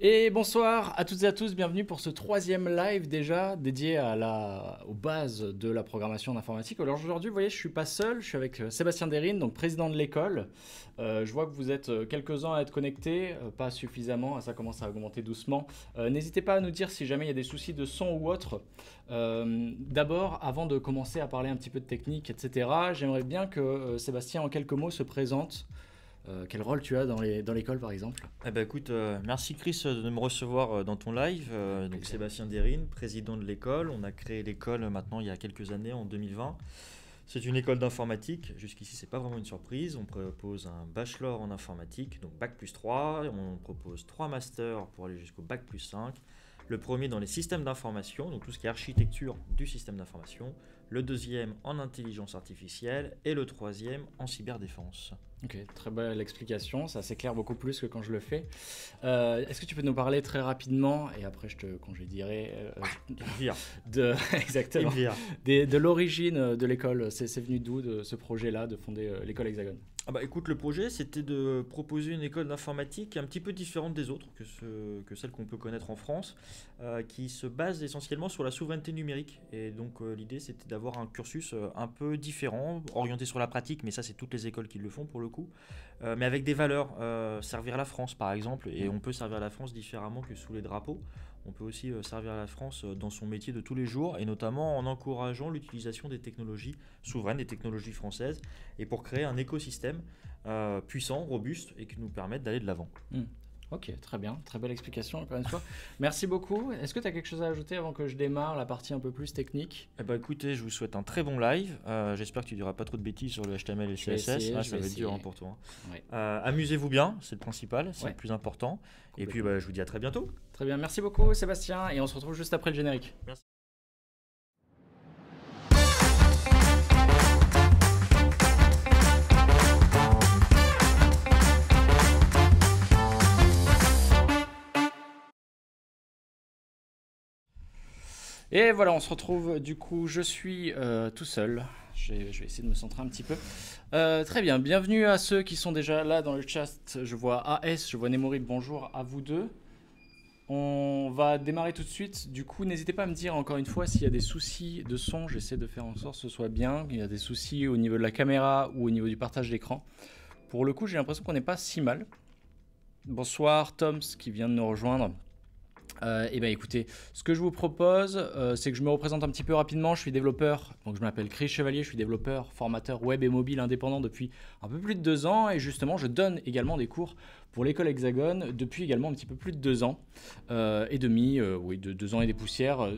Et bonsoir à toutes et à tous, bienvenue pour ce troisième live déjà dédié aux bases de la programmation en informatique. Alors aujourd'hui, vous voyez, je ne suis pas seul, je suis avec Sébastien Derrine, donc président de l'école. Je vois que vous êtes quelques-uns à être connectés, pas suffisamment, ça commence à augmenter doucement. N'hésitez pas à nous dire si jamais il y a des soucis de son ou autre. D'abord, avant de commencer à parler un petit peu de technique, etc., j'aimerais bien que Sébastien, en quelques mots, se présente. Quel rôle tu as dans l'école par exemple? Eh ben écoute, merci Chris de me recevoir dans ton live. Donc Plaisir. Sébastien Derrine, président de l'école. On a créé l'école maintenant il y a quelques années, en 2020. C'est une école d'informatique. Jusqu'ici, c'est pas vraiment une surprise. On propose un bachelor en informatique, donc bac plus 3. On propose 3 masters pour aller jusqu'au bac plus 5. Le premier dans les systèmes d'information, donc tout ce qui est architecture du système d'information. Le deuxième en intelligence artificielle et le troisième en cyberdéfense. Ok, très belle explication, ça s'éclaire beaucoup plus que quand je le fais. Est-ce que tu peux nous parler très rapidement, et après je te congédierai, Vire. exactement, Vire. de l'origine de l'école? C'est venu d'où de ce projet-là de fonder l'école Hexagone? Ah bah écoute, le projet c'était de proposer une école d'informatique un petit peu différente des autres que celle qu'on peut connaître en France, qui se base essentiellement sur la souveraineté numérique. Et donc l'idée c'était d'avoir un cursus un peu différent, orienté sur la pratique, mais ça c'est toutes les écoles qui le font pour le coup, mais avec des valeurs, servir la France par exemple, et on peut servir la France différemment que sous les drapeaux. On peut aussi servir la France dans son métier de tous les jours, et notamment en encourageant l'utilisation des technologies souveraines, des technologies françaises, et pour créer un écosystème puissant, robuste, et qui nous permette d'aller de l'avant. Ok, très bien, très belle explication encore une fois. Merci beaucoup. Est-ce que tu as quelque chose à ajouter avant que je démarre la partie un peu plus technique? Eh ben, écoutez, je vous souhaite un très bon live. J'espère que tu ne diras pas trop de bêtises sur le HTML et le Je vais CSS. essayer, Ah, je ça vais va être dur essayer. pour toi. Ouais, Amusez-vous bien, c'est le principal, c'est Ouais. le plus important. Et puis Complètement. je vous dis à très bientôt. Très bien, merci beaucoup Sébastien, et on se retrouve juste après le générique. Merci. Et voilà, on se retrouve du coup, je suis tout seul. Je vais essayer de me centrer un petit peu. Très bien, bienvenue à ceux qui sont déjà là dans le chat. Je vois AS, je vois Nemorid, bonjour à vous deux. On va démarrer tout de suite. Du coup, n'hésitez pas à me dire encore une fois s'il y a des soucis de son. J'essaie de faire en sorte que ce soit bien. Il y a des soucis au niveau de la caméra ou au niveau du partage d'écran. Pour le coup, j'ai l'impression qu'on n'est pas si mal. Bonsoir Toms qui vient de nous rejoindre. Eh bien écoutez, ce que je vous propose, c'est que je me représente un petit peu rapidement. Je suis développeur, donc je m'appelle Chris Chevalier, je suis développeur, formateur web et mobile indépendant depuis un peu plus de 2 ans. Et justement, je donne également des cours pour l'école Hexagone depuis également un petit peu plus de 2 ans et demi, oui, de 2 ans et des poussières,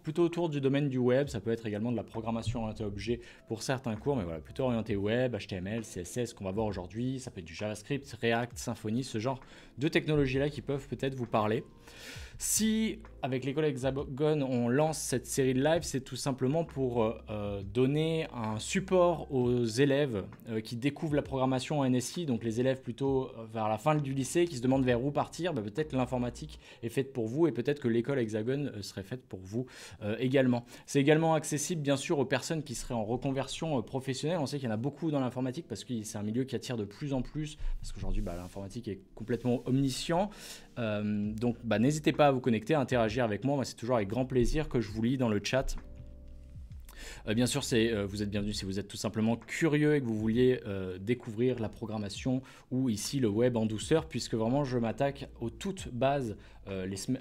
plutôt autour du domaine du web. Ça peut être également de la programmation orientée objet pour certains cours, mais voilà, plutôt orienté web, HTML, CSS qu'on va voir aujourd'hui. Ça peut être du JavaScript, React, Symfony, ce genre de technologies-là qui peuvent peut-être vous parler. Si, avec l'école Hexagone, on lance cette série de live, c'est tout simplement pour donner un support aux élèves qui découvrent la programmation en NSI, donc les élèves plutôt vers la fin du lycée qui se demandent vers où partir. Peut-être que l'informatique est faite pour vous et peut-être que l'école Hexagone serait faite pour vous également. C'est également accessible bien sûr aux personnes qui seraient en reconversion professionnelle. On sait qu'il y en a beaucoup dans l'informatique parce que c'est un milieu qui attire de plus en plus, parce qu'aujourd'hui l'informatique est complètement omniscient. Donc n'hésitez pas à vous connecter, à interagir avec moi. C'est toujours avec grand plaisir que je vous lis dans le chat. Bien sûr, vous êtes bienvenus si vous êtes tout simplement curieux et que vous vouliez découvrir la programmation ou ici le web en douceur, puisque vraiment je m'attaque aux toutes bases.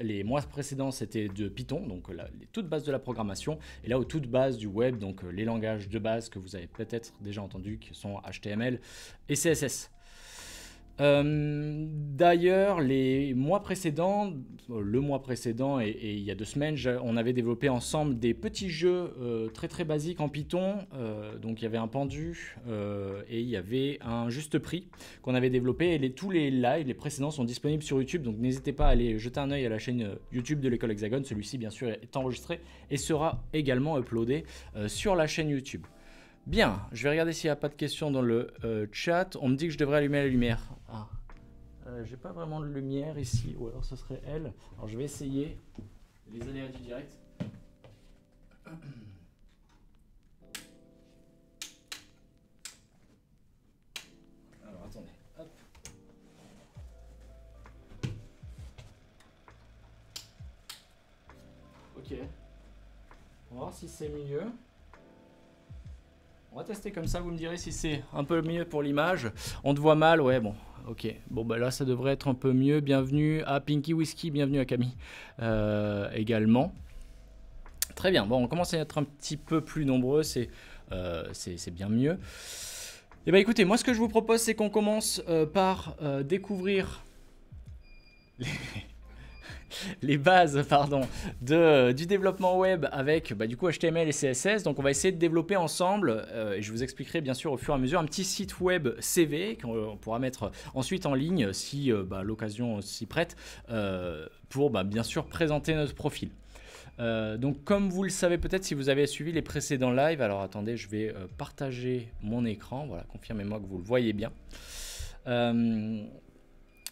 Les mois précédents c'était de Python, donc les toutes bases de la programmation, et là aux toutes bases du web, donc les langages de base que vous avez peut-être déjà entendus, qui sont HTML et CSS. D'ailleurs, les mois précédents, le mois précédent et il y a 2 semaines, on avait développé ensemble des petits jeux très très basiques en Python. Donc il y avait un pendu et il y avait un juste prix qu'on avait développé. Et tous les lives, les précédents sont disponibles sur YouTube. Donc n'hésitez pas à aller jeter un œil à la chaîne YouTube de l'école Hexagone. Celui-ci, bien sûr, est enregistré et sera également uploadé sur la chaîne YouTube. Bien, je vais regarder s'il n'y a pas de questions dans le chat. On me dit que je devrais allumer la lumière. Ah, j'ai pas vraiment de lumière ici, ou alors ce serait elle. Alors je vais essayer les aléas du direct. Alors attendez, hop. va voir si c'est mieux. On va tester comme ça, vous me direz si c'est un peu mieux pour l'image. On te voit mal, ouais, bon, ok. Bon, bah là, ça devrait être un peu mieux. Bienvenue à Pinky Whisky, bienvenue à Camille également. Très bien, bon, on commence à être un petit peu plus nombreux, c'est bien mieux. Et bah écoutez, moi ce que je vous propose, c'est qu'on commence par découvrir les bases du développement web avec du coup HTML et CSS. Donc on va essayer de développer ensemble, et je vous expliquerai bien sûr au fur et à mesure, un petit site web CV qu'on pourra mettre ensuite en ligne si l'occasion s'y prête, pour bien sûr présenter notre profil. Donc comme vous le savez peut-être si vous avez suivi les précédents lives, alors attendez, je vais partager mon écran, voilà, confirmez-moi que vous le voyez bien.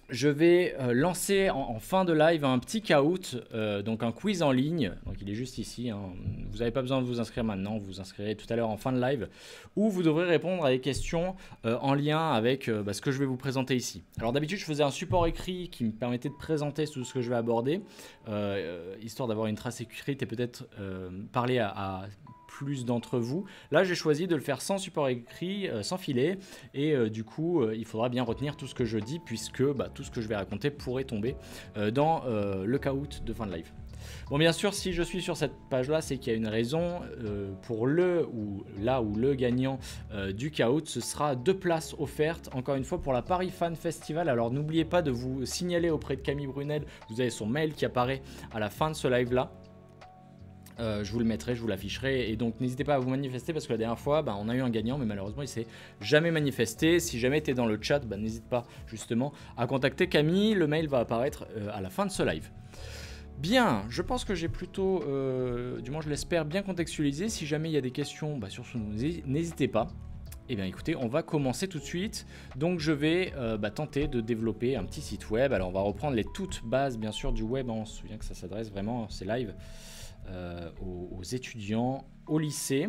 Je vais lancer en fin de live un petit caout, donc un quiz en ligne, donc il est juste ici, hein. Vous n'avez pas besoin de vous inscrire maintenant, vous vous inscrirez tout à l'heure en fin de live, où vous devrez répondre à des questions en lien avec ce que je vais vous présenter ici. Alors d'habitude je faisais un support écrit qui me permettait de présenter tout ce que je vais aborder, histoire d'avoir une trace écrite et peut-être parler à plus d'entre vous. Là j'ai choisi de le faire sans support écrit, sans filet, et du coup il faudra bien retenir tout ce que je dis puisque tout ce que je vais raconter pourrait tomber dans le caout de fin de live. Bon, bien sûr, si je suis sur cette page là, c'est qu'il y a une raison. Pour le gagnant du caout, ce sera 2 places offertes, encore une fois, pour la Paris Fan Festival. Alors n'oubliez pas de vous signaler auprès de Camille Brunel, vous avez son mail qui apparaît à la fin de ce live là. Je vous le mettrai, je vous l'afficherai, et donc n'hésitez pas à vous manifester parce que la dernière fois on a eu un gagnant mais malheureusement il s'est jamais manifesté. Si jamais tu es dans le chat, n'hésite pas justement à contacter Camille, le mail va apparaître à la fin de ce live. Bien, je pense que j'ai plutôt, du moins je l'espère, bien contextualisé. Si jamais il y a des questions sur ce, n'hésitez pas. Eh bien écoutez, on va commencer tout de suite. Donc je vais tenter de développer un petit site web. Alors on va reprendre les toutes bases bien sûr du web, on se souvient que ça s'adresse vraiment, c'est live, aux étudiants au lycée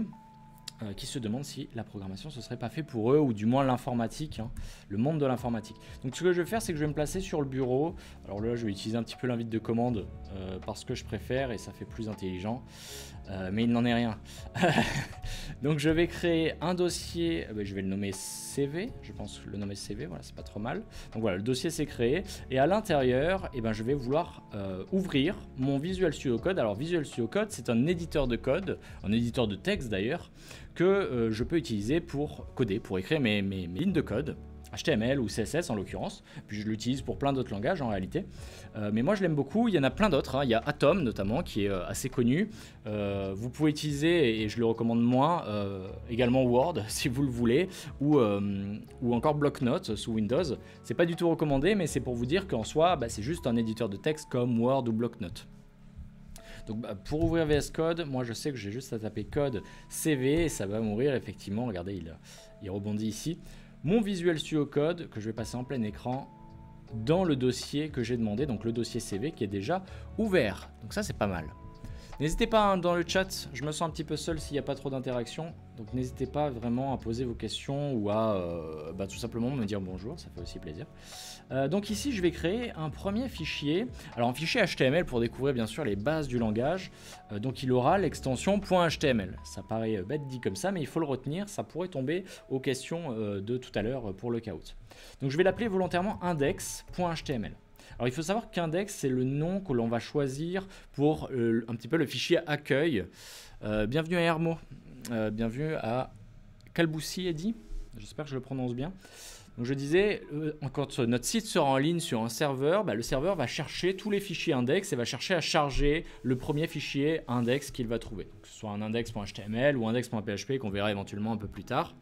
qui se demandent si la programmation ce serait pas fait pour eux, ou du moins l'informatique, hein, le monde de l'informatique. Donc ce que je vais faire, c'est que je vais me placer sur le bureau. Alors là je vais utiliser un petit peu l'invite de commande parce que je préfère et ça fait plus intelligent, mais il n'en est rien. Donc je vais créer un dossier, je vais le nommer CV, je pense le nommer CV, voilà, c'est pas trop mal. Donc voilà, le dossier s'est créé, et à l'intérieur je vais vouloir ouvrir mon Visual Studio Code. Alors Visual Studio Code, c'est un éditeur de code, un éditeur de texte d'ailleurs, que je peux utiliser pour coder, pour écrire mes lignes de code, HTML ou CSS en l'occurrence, puis je l'utilise pour plein d'autres langages en réalité, mais moi je l'aime beaucoup. Il y en a plein d'autres, hein. Il y a Atom notamment qui est assez connu, vous pouvez utiliser, et je le recommande moins, également Word si vous le voulez, ou encore Blocknote sous Windows. C'est pas du tout recommandé, mais c'est pour vous dire qu'en soi c'est juste un éditeur de texte comme Word ou Blocknote. Donc pour ouvrir VS Code, moi je sais que j'ai juste à taper code CV et ça va m'ouvrir effectivement, regardez, il rebondit ici, mon Visual Studio Code que je vais passer en plein écran dans le dossier que j'ai demandé, donc le dossier CV qui est déjà ouvert. Donc ça c'est pas mal. N'hésitez pas, hein, dans le chat, je me sens un petit peu seul s'il n'y a pas trop d'interaction, donc n'hésitez pas vraiment à poser vos questions ou à tout simplement me dire bonjour, ça fait aussi plaisir. Donc ici je vais créer un premier fichier, alors un fichier HTML pour découvrir bien sûr les bases du langage, donc il aura l'extension .html. Ça paraît bête dit comme ça, mais il faut le retenir, ça pourrait tomber aux questions de tout à l'heure pour le caout. Donc je vais l'appeler volontairement index.html. Alors il faut savoir qu'index c'est le nom que l'on va choisir pour un petit peu le fichier accueil. Bienvenue à Hermo, bienvenue à Kalboussi Eddy, j'espère que je le prononce bien. Donc je disais, quand notre site sera en ligne sur un serveur, le serveur va chercher tous les fichiers index et va chercher à charger le premier fichier index qu'il va trouver. Donc, que ce soit un index.html ou index.php qu'on verra éventuellement un peu plus tard.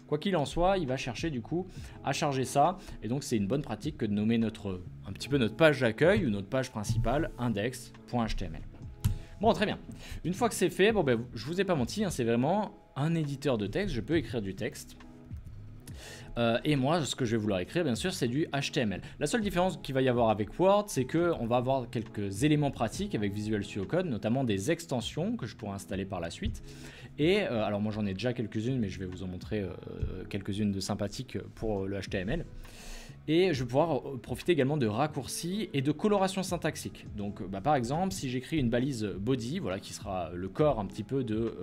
Quoi qu'il en soit, il va chercher du coup à charger ça, et donc c'est une bonne pratique que de nommer un petit peu notre page d'accueil ou notre page principale index.html. Bon, très bien. Une fois que c'est fait, je vous ai pas menti, hein, c'est vraiment un éditeur de texte, je peux écrire du texte. Et moi, ce que je vais vouloir écrire, bien sûr, c'est du HTML. La seule différence qu'il va y avoir avec Word, c'est qu'on va avoir quelques éléments pratiques avec Visual Studio Code, notamment des extensions que je pourrai installer par la suite. Et alors moi j'en ai déjà quelques-unes, mais je vais vous en montrer quelques-unes de sympathiques pour le HTML. Et je vais pouvoir profiter également de raccourcis et de coloration syntaxique. Donc par exemple, si j'écris une balise body, voilà, qui sera le corps un petit peu de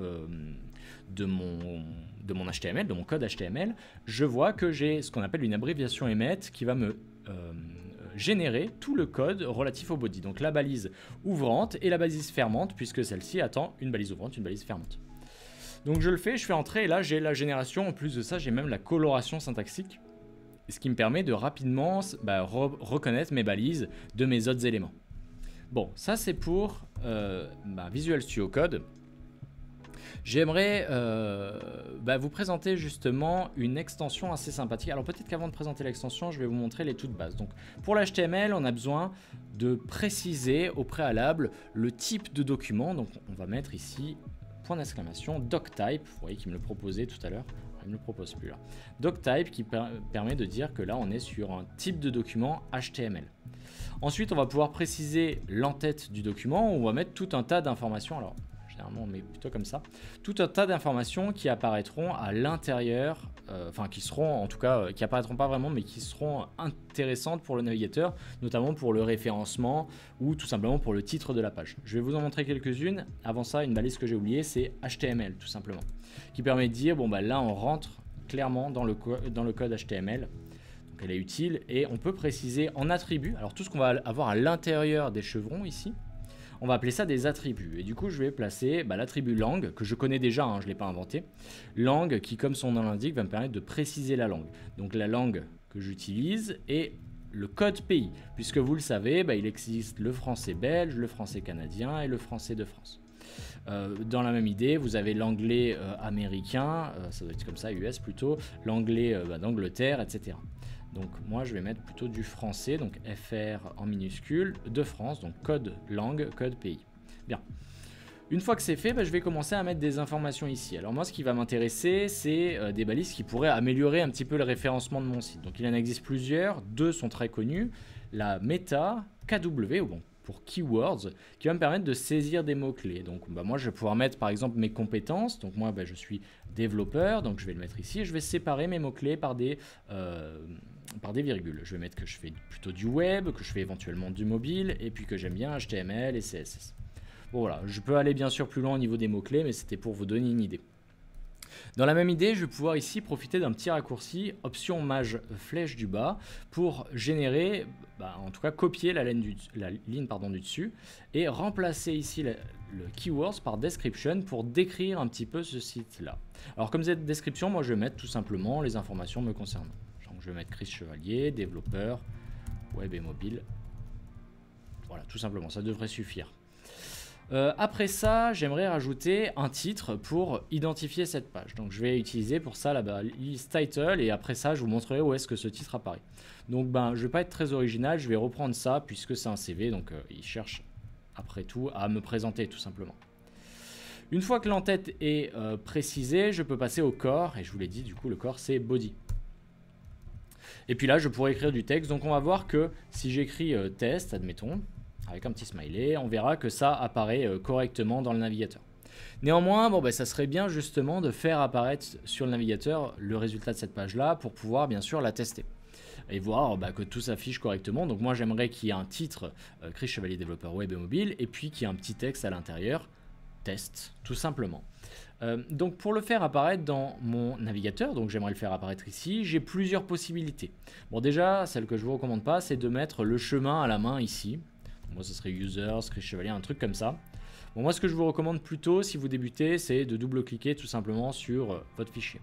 mon HTML, de mon code HTML, je vois que j'ai ce qu'on appelle une abréviation emmet qui va me générer tout le code relatif au body. Donc la balise ouvrante et la balise fermante, puisque celle-ci attend une balise ouvrante, une balise fermante. Donc je le fais, je fais entrer, et là j'ai la génération. En plus de ça, j'ai même la coloration syntaxique, ce qui me permet de rapidement reconnaître mes balises de mes autres éléments. Bon, ça c'est pour Visual Studio Code. J'aimerais vous présenter justement une extension assez sympathique. Alors peut-être qu'avant de présenter l'extension, je vais vous montrer les toutes bases. Donc pour l'HTML, on a besoin de préciser au préalable le type de document. Donc on va mettre ici point d'exclamation doctype. Vous voyez qu'il me le proposait tout à l'heure. Il ne le propose plus là. Doctype qui permet de dire que là on est sur un type de document HTML. Ensuite on va pouvoir préciser l'entête du document où on va mettre tout un tas d'informations. Alors généralement on met plutôt comme ça. Tout un tas d'informations qui apparaîtront à l'intérieur, qui seront en tout cas, qui apparaîtront pas vraiment mais qui seront intéressantes pour le navigateur, notamment pour le référencement ou tout simplement pour le titre de la page. Je vais vous en montrer quelques-unes. Avant ça, une balise que j'ai oubliée, c'est HTML tout simplement, qui permet de dire là on rentre clairement dans le code HTML, donc elle est utile et on peut préciser en attribut. Alors tout ce qu'on va avoir à l'intérieur des chevrons ici, on va appeler ça des attributs, et du coup je vais placer l'attribut langue que je connais déjà, je ne l'ai pas inventé, langue qui comme son nom l'indique va me permettre de préciser la langue, donc la langue que j'utilise et le code pays, puisque vous le savez, il existe le français belge, le français canadien et le français de France. Dans la même idée, vous avez l'anglais américain, ça doit être comme ça, US plutôt, l'anglais d'Angleterre, etc. Donc moi je vais mettre plutôt du français, donc FR en minuscule, de France, donc code langue, code pays. Bien. Une fois que c'est fait, je vais commencer à mettre des informations ici. Alors moi ce qui va m'intéresser, c'est des balises qui pourraient améliorer un petit peu le référencement de mon site. Donc il en existe plusieurs, deux sont très connus. La meta KW, pour keywords, qui va me permettre de saisir des mots-clés. Donc moi je vais pouvoir mettre par exemple mes compétences. Donc moi je suis développeur, donc je vais le mettre ici. Je vais séparer mes mots-clés par des virgules. Je vais mettre que je fais plutôt du web, que je fais éventuellement du mobile, et puis que j'aime bien HTML et CSS. Bon voilà, je peux aller bien sûr plus loin au niveau des mots-clés, mais c'était pour vous donner une idée. Dans la même idée, je vais pouvoir ici profiter d'un petit raccourci, option maj flèche du bas, pour générer, en tout cas copier la ligne du dessus, et remplacer ici le keywords par description pour décrire un petit peu ce site-là. Alors comme cette description, moi je vais mettre tout simplement les informations me concernant. Donc je vais mettre Chris Chevalier, développeur, web et mobile. Voilà, tout simplement, ça devrait suffire. Après ça, j'aimerais rajouter un titre pour identifier cette page. Donc je vais utiliser pour ça la balise title, et après ça je vous montrerai où est-ce que ce titre apparaît. Donc je ne vais pas être très original, je vais reprendre ça puisque c'est un CV, donc il cherche après tout à me présenter tout simplement. Une fois que l'entête est précisée, je peux passer au corps, et je vous l'ai dit, du coup le corps c'est body. Et puis là je pourrais écrire du texte, donc on va voir que si j'écris test, admettons, avec un petit smiley, on verra que ça apparaît correctement dans le navigateur. Néanmoins, ça serait bien justement de faire apparaître sur le navigateur le résultat de cette page-là pour pouvoir bien sûr la tester et voir que tout s'affiche correctement. Donc moi j'aimerais qu'il y ait un titre, Chris Chevalier développeur web et mobile, et puis qu'il y ait un petit texte à l'intérieur, test, tout simplement. Donc pour le faire apparaître dans mon navigateur, donc j'aimerais le faire apparaître ici, j'ai plusieurs possibilités. Bon déjà, celle que je vous recommande pas, c'est de mettre le chemin à la main ici. Moi ce serait users, Chris Chevalier, un truc comme ça. Bon, moi ce que je vous recommande plutôt si vous débutez, c'est de double-cliquer tout simplement sur votre fichier.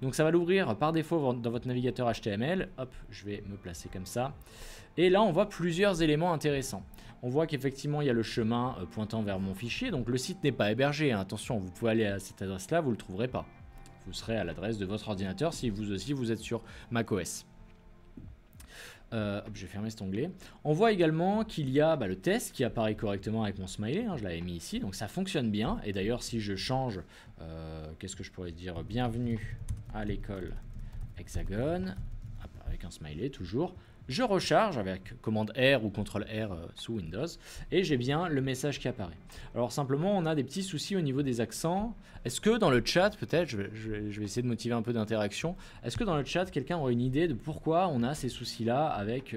Donc ça va l'ouvrir par défaut dans votre navigateur HTML. Hop, je vais me placer comme ça. Et là on voit plusieurs éléments intéressants. On voit qu'effectivement il y a le chemin pointant vers mon fichier. Donc le site n'est pas hébergé, hein. Attention, vous pouvez aller à cette adresse là, vous ne le trouverez pas. Vous serez à l'adresse de votre ordinateur si vous aussi vous êtes sur macOS. Je vais fermer cet onglet. On voit également qu'il y a le test qui apparaît correctement avec mon smiley, je l'avais mis ici, donc ça fonctionne bien. Et d'ailleurs si je change, qu'est-ce que je pourrais dire, bienvenue à l'école Hexagone, avec un smiley toujours, Je recharge avec commande R ou CTRL R sous Windows et j'ai bien le message qui apparaît. Alors simplement, on a des petits soucis au niveau des accents. Est-ce que dans le chat, peut-être, je vais essayer de motiver un peu d'interaction, est-ce que dans le chat, quelqu'un aurait une idée de pourquoi on a ces soucis-là avec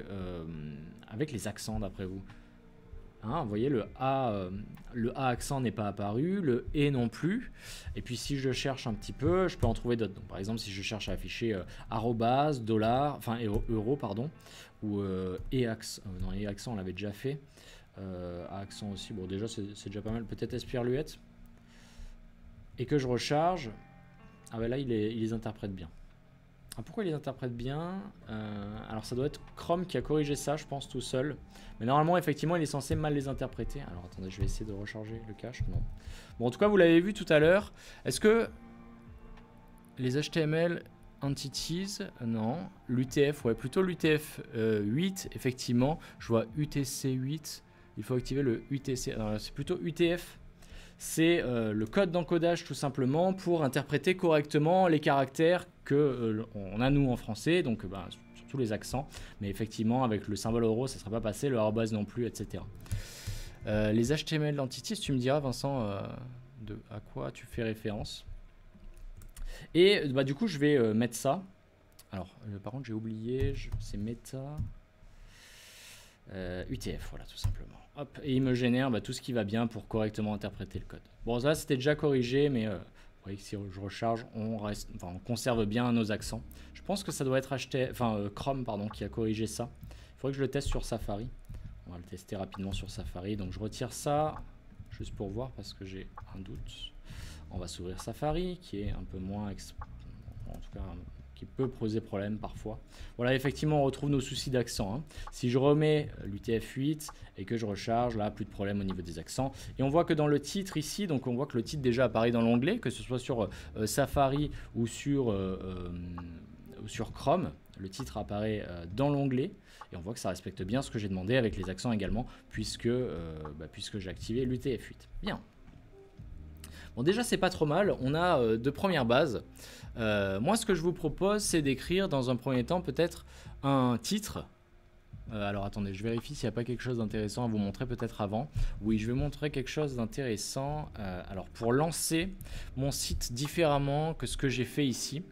les accents d'après vous? Hein, vous voyez, le A accent n'est pas apparu, le E non plus. Et puis si je cherche un petit peu, je peux en trouver d'autres. Donc, par exemple, si je cherche à afficher arrobase, dollar, enfin euro, pardon, ou E accent, non, E accent on l'avait déjà fait. A accent aussi, bon déjà c'est déjà pas mal. Peut-être Espierluette. Et que je recharge, ah ben là il les interprète bien. Ah, pourquoi il les interprète bien? Alors ça doit être Chrome qui a corrigé ça, je pense, tout seul. Mais normalement, effectivement, il est censé mal les interpréter. Alors attendez, je vais essayer de recharger le cache. Non. Bon, en tout cas, vous l'avez vu tout à l'heure. Est-ce que les HTML entities, non. L'UTF, ouais, plutôt l'UTF 8, effectivement. Je vois UTC 8. Il faut activer le UTC. C'est plutôt UTF. C'est le code d'encodage tout simplement pour interpréter correctement les caractères que on a nous en français, donc surtout les accents, mais effectivement avec le symbole euro ça ne sera pas passé, le arrobase non plus, etc. Les HTML entities, tu me diras Vincent à quoi tu fais référence. Et du coup je vais mettre ça. Alors par contre j'ai oublié, c'est meta UTF, voilà tout simplement. Hop, et il me génère tout ce qui va bien pour correctement interpréter le code. Bon, ça c'était déjà corrigé, mais vous voyez que si je recharge, on conserve bien nos accents. Je pense que ça doit être Chrome qui a corrigé ça. Il faudrait que je le teste sur Safari. On va le tester rapidement sur Safari. Donc je retire ça, juste pour voir, parce que j'ai un doute. On va s'ouvrir Safari, qui est un peu moins... en tout cas... qui peut poser problème parfois. Voilà, effectivement, on retrouve nos soucis d'accent. Hein. Si je remets l'UTF-8 et que je recharge, là, plus de problème au niveau des accents. Et on voit que dans le titre ici, donc on voit que le titre déjà apparaît dans l'onglet, que ce soit sur Safari ou sur Chrome, le titre apparaît dans l'onglet. Et on voit que ça respecte bien ce que j'ai demandé avec les accents également, puisque j'ai activé l'UTF-8. Bien. Bon, déjà, c'est pas trop mal. On a de premières bases. Moi, ce que je vous propose, c'est d'écrire dans un premier temps peut-être un titre. Alors, attendez, je vérifie s'il n'y a pas quelque chose d'intéressant à vous montrer peut-être avant. Oui, je vais montrer quelque chose d'intéressant. Alors, pour lancer mon site différemment que ce que j'ai fait ici.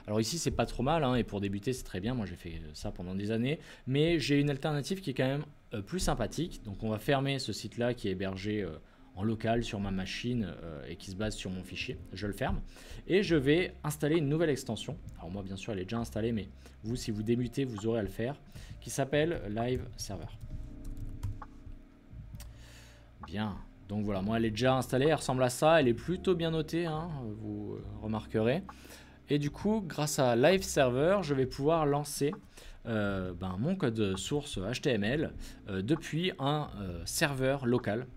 Alors ici, c'est pas trop mal, hein, et pour débuter, c'est très bien. Moi, j'ai fait ça pendant des années. Mais j'ai une alternative qui est quand même plus sympathique. Donc, on va fermer ce site-là qui est hébergé... en local sur ma machine et qui se base sur mon fichier. Je le ferme et je vais installer une nouvelle extension. Alors moi bien sûr elle est déjà installée, mais vous si vous débutez vous aurez à le faire, qui s'appelle Live Server. Bien, donc voilà, moi elle est déjà installée, elle ressemble à ça, elle est plutôt bien notée, hein, vous remarquerez. Et du coup grâce à Live Server je vais pouvoir lancer mon code source HTML depuis un serveur local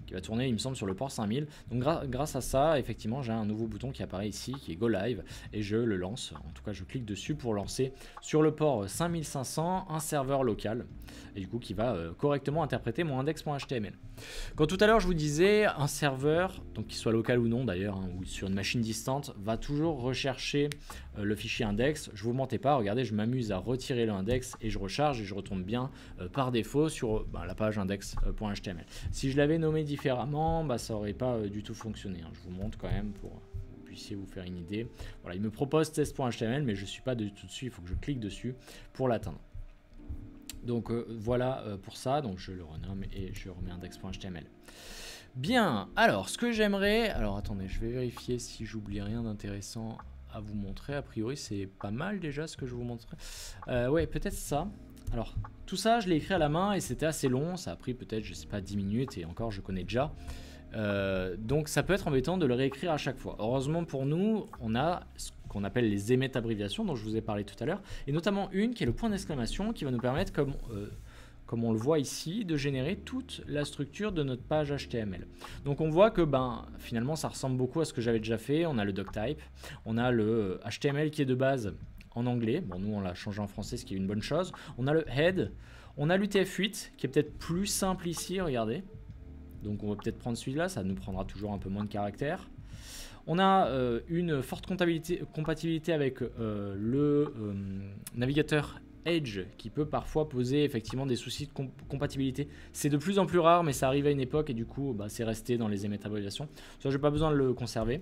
qui va tourner, il me semble, sur le port 5000. Donc grâce à ça, effectivement, j'ai un nouveau bouton qui apparaît ici, qui est Go Live, et je le lance. En tout cas, je clique dessus pour lancer sur le port 5500 un serveur local, et du coup, qui va correctement interpréter mon index.html. Quand tout à l'heure, je vous disais, un serveur, donc qu'il soit local ou non d'ailleurs, hein, ou sur une machine distante, va toujours rechercher le fichier index. Je vous mentais pas, regardez, je m'amuse à retirer l'index et je recharge et je retombe bien par défaut sur la page index.html. Si je l'avais nommé différemment, ça aurait pas du tout fonctionné, hein. Je vous montre quand même pour que vous puissiez vous faire une idée. Voilà, il me propose test.html, mais je suis pas du tout dessus, il faut que je clique dessus pour l'atteindre. Donc voilà pour ça, donc je le renomme et je remets index.html. Bien, alors ce que j'aimerais, alors attendez, je vais vérifier si j'oublie rien d'intéressant à vous montrer. A priori c'est pas mal déjà ce que je vous montrerai. Ouais, peut-être ça. Alors tout ça je l'ai écrit à la main et c'était assez long, ça a pris peut-être je sais pas 10 minutes et encore je connais déjà. Donc ça peut être embêtant de le réécrire à chaque fois. Heureusement pour nous, on a ce qu'on appelle les émettes abréviations dont je vous ai parlé tout à l'heure, et notamment une qui est le point d'exclamation qui va nous permettre, comme on le voit ici, de générer toute la structure de notre page HTML. Donc on voit que finalement ça ressemble beaucoup à ce que j'avais déjà fait. On a le doctype, on a le HTML qui est de base en anglais. Bon, nous on l'a changé en français, ce qui est une bonne chose. On a le head, on a l'UTF-8 qui est peut-être plus simple ici, regardez. Donc on va peut-être prendre celui-là, ça nous prendra toujours un peu moins de caractères. On a une forte compatibilité avec le navigateur Edge qui peut parfois poser effectivement des soucis de compatibilité. C'est de plus en plus rare, mais ça arrive à une époque et du coup c'est resté dans les métabolisations. Ça, j'ai pas besoin de le conserver.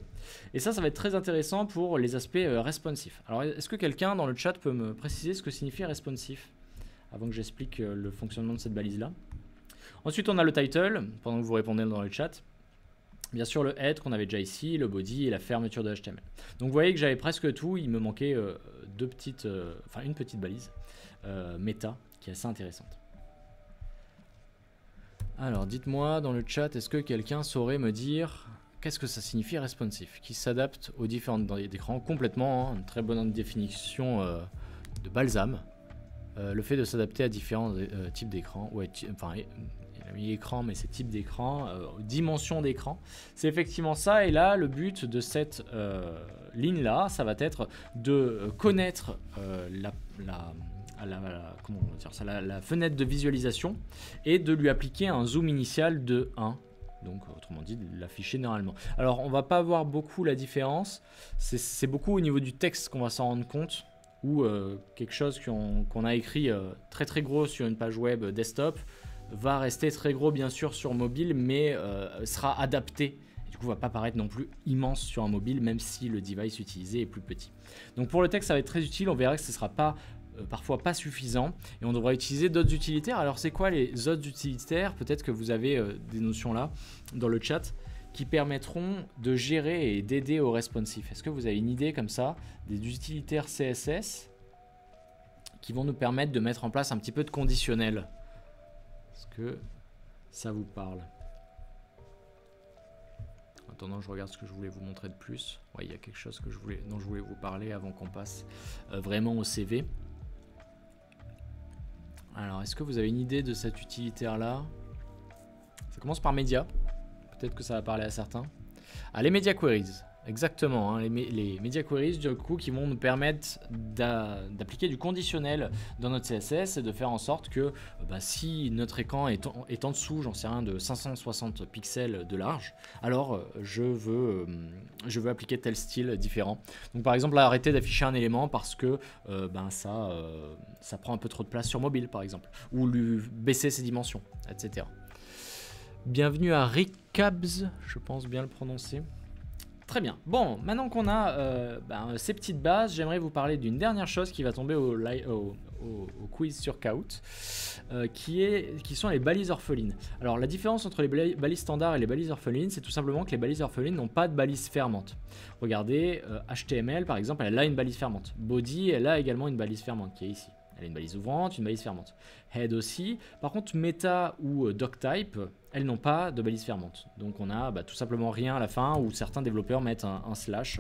Et ça va être très intéressant pour les aspects responsifs. Alors est-ce que quelqu'un dans le chat peut me préciser ce que signifie responsif avant que j'explique le fonctionnement de cette balise là? Ensuite on a le title, pendant que vous répondez dans le chat. Bien sûr le head qu'on avait déjà ici, le body et la fermeture de HTML. Donc vous voyez que j'avais presque tout, il me manquait une petite balise méta qui est assez intéressante. Alors dites-moi dans le chat, est-ce que quelqu'un saurait me dire qu'est-ce que ça signifie responsif, qui s'adapte aux différents écrans complètement, hein, une très bonne définition de Balsam. Le fait de s'adapter à différents types d'écrans, il a mis écran, mais c'est type d'écran, dimension d'écran. C'est effectivement ça. Et là, le but de cette ligne-là, ça va être de connaître la fenêtre de visualisation et de lui appliquer un zoom initial de 1. Donc, autrement dit, de l'afficher normalement. Alors, on va pas voir beaucoup la différence. C'est beaucoup au niveau du texte qu'on va s'en rendre compte. Ou quelque chose qu'on a écrit très très gros sur une page web desktop va rester très gros bien sûr sur mobile, mais sera adapté. Et du coup, va pas paraître non plus immense sur un mobile, même si le device utilisé est plus petit. Donc pour le texte, ça va être très utile. On verra que ce ne sera pas parfois pas suffisant et on devra utiliser d'autres utilitaires. Alors c'est quoi les autres utilitaires? Peut-être que vous avez des notions là dans le chat qui permettront de gérer et d'aider au responsive. Est-ce que vous avez une idée comme ça des utilitaires CSS qui vont nous permettre de mettre en place un petit peu de conditionnel? Est-ce que ça vous parle? En attendant, je regarde ce que je voulais vous montrer de plus. Ouais, il y a quelque chose dont je voulais vous parler avant qu'on passe vraiment au CV. Alors, est-ce que vous avez une idée de cet utilitaire-là? Ça commence par Media. Peut-être que ça va parler à certains. Ah, les Media Queries. Exactement, hein, les Media Queries du coup qui vont nous permettre d'appliquer du conditionnel dans notre CSS et de faire en sorte que si notre écran est en dessous, j'en sais rien, de 560 pixels de large, alors je veux appliquer tel style différent. Donc par exemple là, arrêter d'afficher un élément parce que ça prend un peu trop de place sur mobile par exemple, ou lui baisser ses dimensions, etc. Bienvenue à Rickabs, je pense bien le prononcer. Très bien. Bon, maintenant qu'on a ces petites bases, j'aimerais vous parler d'une dernière chose qui va tomber au quiz sur Kahoot, qui sont les balises orphelines. Alors la différence entre les balises standards et les balises orphelines, c'est tout simplement que les balises orphelines n'ont pas de balise fermante. Regardez, HTML par exemple, elle a une balise fermante. Body, elle a également une balise fermante qui est ici. Elle a une balise ouvrante, une balise fermante. Head aussi. Par contre, Meta ou DocType, elles n'ont pas de balise fermante. Donc on a tout simplement rien à la fin, où certains développeurs mettent un slash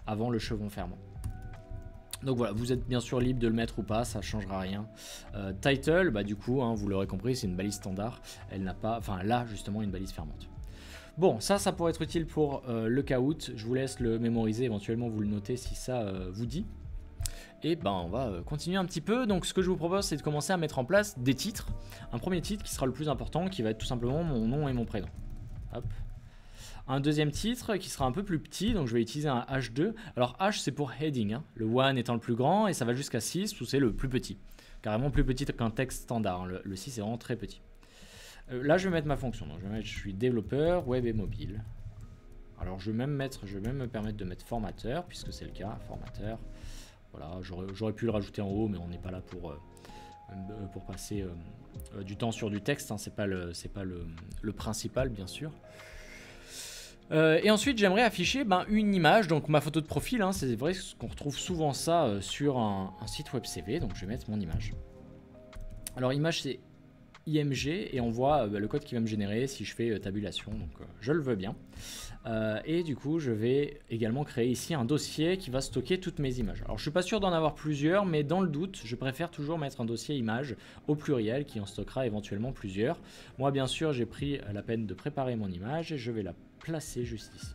avant le chevron fermant. Donc voilà, vous êtes bien sûr libre de le mettre ou pas, ça ne changera rien. Title, du coup, vous l'aurez compris, c'est une balise standard. Elle n'a pas, elle a justement une balise fermante. Bon, ça pourrait être utile pour le Kahoot. Je vous laisse le mémoriser, éventuellement vous le notez si ça vous dit. Et on va continuer un petit peu. Donc ce que je vous propose, c'est de commencer à mettre en place des titres. Un premier titre qui sera le plus important, qui va être tout simplement mon nom et mon prénom. Hop. Un deuxième titre qui sera un peu plus petit, donc je vais utiliser un H2. Alors H c'est pour heading, hein. Le 1 étant le plus grand et ça va jusqu'à 6 où c'est le plus petit. Carrément plus petit qu'un texte standard, hein. Le 6 est vraiment très petit. Là je vais mettre ma fonction, donc je suis développeur web et mobile. Alors je vais même me permettre de mettre formateur, puisque c'est le cas, formateur. Voilà, j'aurais pu le rajouter en haut, mais on n'est pas là pour passer du temps sur du texte, hein. C'est pas le principal bien sûr. Et ensuite j'aimerais afficher une image, donc ma photo de profil, hein. C'est vrai qu'on retrouve souvent ça sur un site web CV, donc je vais mettre mon image. Alors image c'est IMG et on voit le code qui va me générer si je fais tabulation, donc je le veux bien. Et du coup je vais également créer ici un dossier qui va stocker toutes mes images. Alors je suis pas sûr d'en avoir plusieurs, mais dans le doute je préfère toujours mettre un dossier image au pluriel qui en stockera éventuellement plusieurs. Moi bien sûr j'ai pris la peine de préparer mon image et je vais la placer juste ici.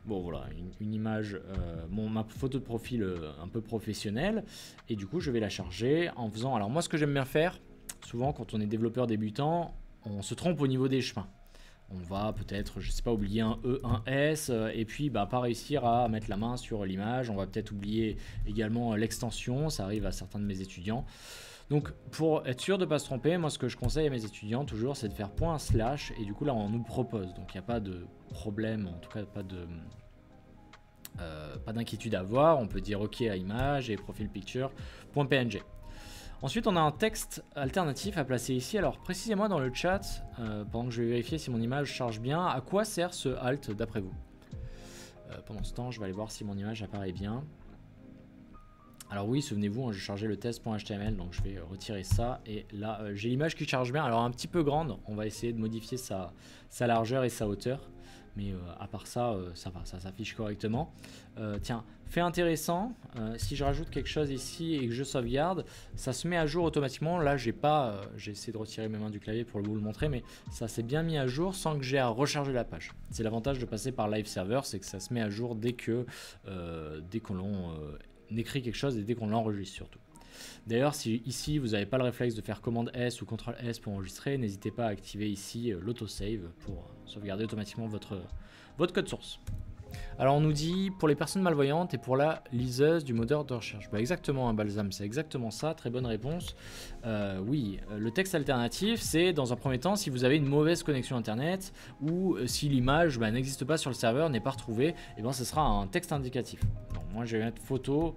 Bon voilà, une image, ma photo de profil un peu professionnelle, et du coup je vais la charger en faisant, alors moi ce que j'aime bien faire, souvent quand on est développeur débutant, on se trompe au niveau des chemins. On va peut-être, je sais pas, oublier un E, un S, et puis pas réussir à mettre la main sur l'image. On va peut-être oublier également l'extension, ça arrive à certains de mes étudiants. Donc pour être sûr de ne pas se tromper, moi ce que je conseille à mes étudiants toujours, c'est de faire ./ et du coup là on nous le propose. Donc il n'y a pas de problème, en tout cas pas d'inquiétude à avoir. On peut dire OK à image et profil picture.png. Ensuite, on a un texte alternatif à placer ici. Alors, précisez-moi dans le chat, pendant que je vais vérifier si mon image charge bien, à quoi sert ce alt d'après vous? Pendant ce temps, je vais aller voir si mon image apparaît bien. Alors oui, souvenez-vous, hein, j'ai chargé le test.html, donc je vais retirer ça. Et là, j'ai l'image qui charge bien. Alors, un petit peu grande, on va essayer de modifier sa largeur et sa hauteur. Mais à part ça, ça va, ça s'affiche correctement. Tiens, fait intéressant, si je rajoute quelque chose ici et que je sauvegarde, ça se met à jour automatiquement. Là, j'ai essayé de retirer mes mains du clavier pour vous le montrer, mais ça s'est bien mis à jour sans que j'ai à recharger la page. C'est l'avantage de passer par Live Server, c'est que ça se met à jour dès qu'on écrit quelque chose et dès qu'on l'enregistre surtout. D'ailleurs, si ici vous n'avez pas le réflexe de faire commande S ou CTRL S pour enregistrer, n'hésitez pas à activer ici l'autosave pour sauvegarder automatiquement votre code source. Alors on nous dit pour les personnes malvoyantes et pour la liseuse du moteur de recherche. Exactement, Balsam, c'est exactement ça, très bonne réponse. Oui, le texte alternatif, c'est dans un premier temps si vous avez une mauvaise connexion internet ou si l'image n'existe pas sur le serveur, n'est pas retrouvée, et ce sera un texte indicatif. Donc, moi je vais mettre photo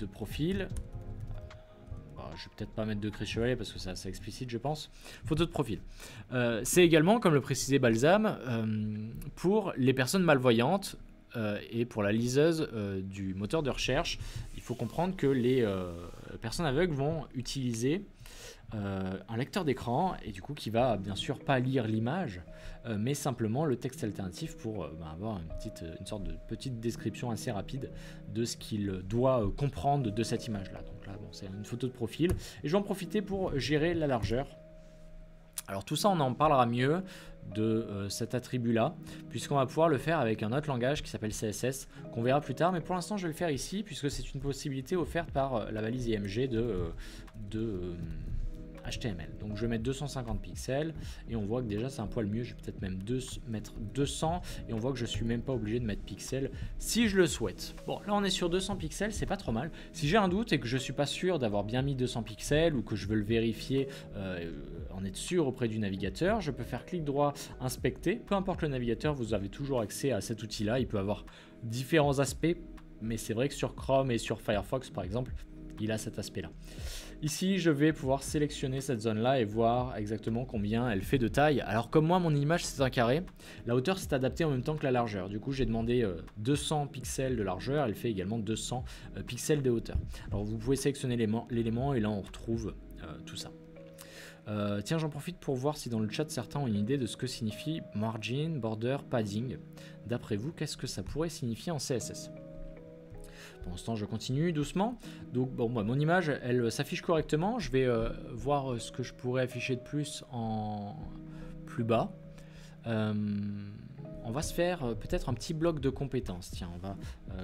de profil. Je vais peut-être pas mettre de cri chevalet parce que c'est assez explicite, je pense. Photo de profil. C'est également, comme le précisait Balsam, pour les personnes malvoyantes et pour la liseuse du moteur de recherche. Il faut comprendre que les personnes aveugles vont utiliser un lecteur d'écran et du coup qui va bien sûr pas lire l'image mais simplement le texte alternatif pour avoir une sorte de petite description assez rapide de ce qu'il doit comprendre de cette image là. Donc là c'est une photo de profil et je vais en profiter pour gérer la largeur. Alors tout ça on en parlera mieux de cet attribut là puisqu'on va pouvoir le faire avec un autre langage qui s'appelle CSS qu'on verra plus tard, mais pour l'instant je vais le faire ici puisque c'est une possibilité offerte par la balise IMG de HTML. Donc je vais mettre 250 pixels et on voit que déjà c'est un poil mieux. Je vais peut-être même mettre 200 et on voit que je suis même pas obligé de mettre pixels si je le souhaite. Bon, là on est sur 200 pixels, c'est pas trop mal. Si j'ai un doute et que je suis pas sûr d'avoir bien mis 200 pixels ou que je veux le vérifier, en être sûr auprès du navigateur, je peux faire clic droit, inspecter. Peu importe le navigateur, vous avez toujours accès à cet outil là. Il peut avoir différents aspects, mais c'est vrai que sur Chrome et sur Firefox par exemple, il a cet aspect là. Ici, je vais pouvoir sélectionner cette zone-là et voir exactement combien elle fait de taille. Alors comme moi, mon image c'est un carré, la hauteur s'est adaptée en même temps que la largeur. Du coup, j'ai demandé 200 pixels de largeur, elle fait également 200 pixels de hauteur. Alors vous pouvez sélectionner l'élément et là on retrouve tout ça. Tiens, j'en profite pour voir si dans le chat certains ont une idée de ce que signifie margin, border, padding. D'après vous, qu'est-ce que ça pourrait signifier en CSS ? Pour l'instant, je continue doucement. Donc, mon image, elle s'affiche correctement. Je vais voir ce que je pourrais afficher de plus en plus bas. On va se faire peut-être un petit bloc de compétences. Tiens, on va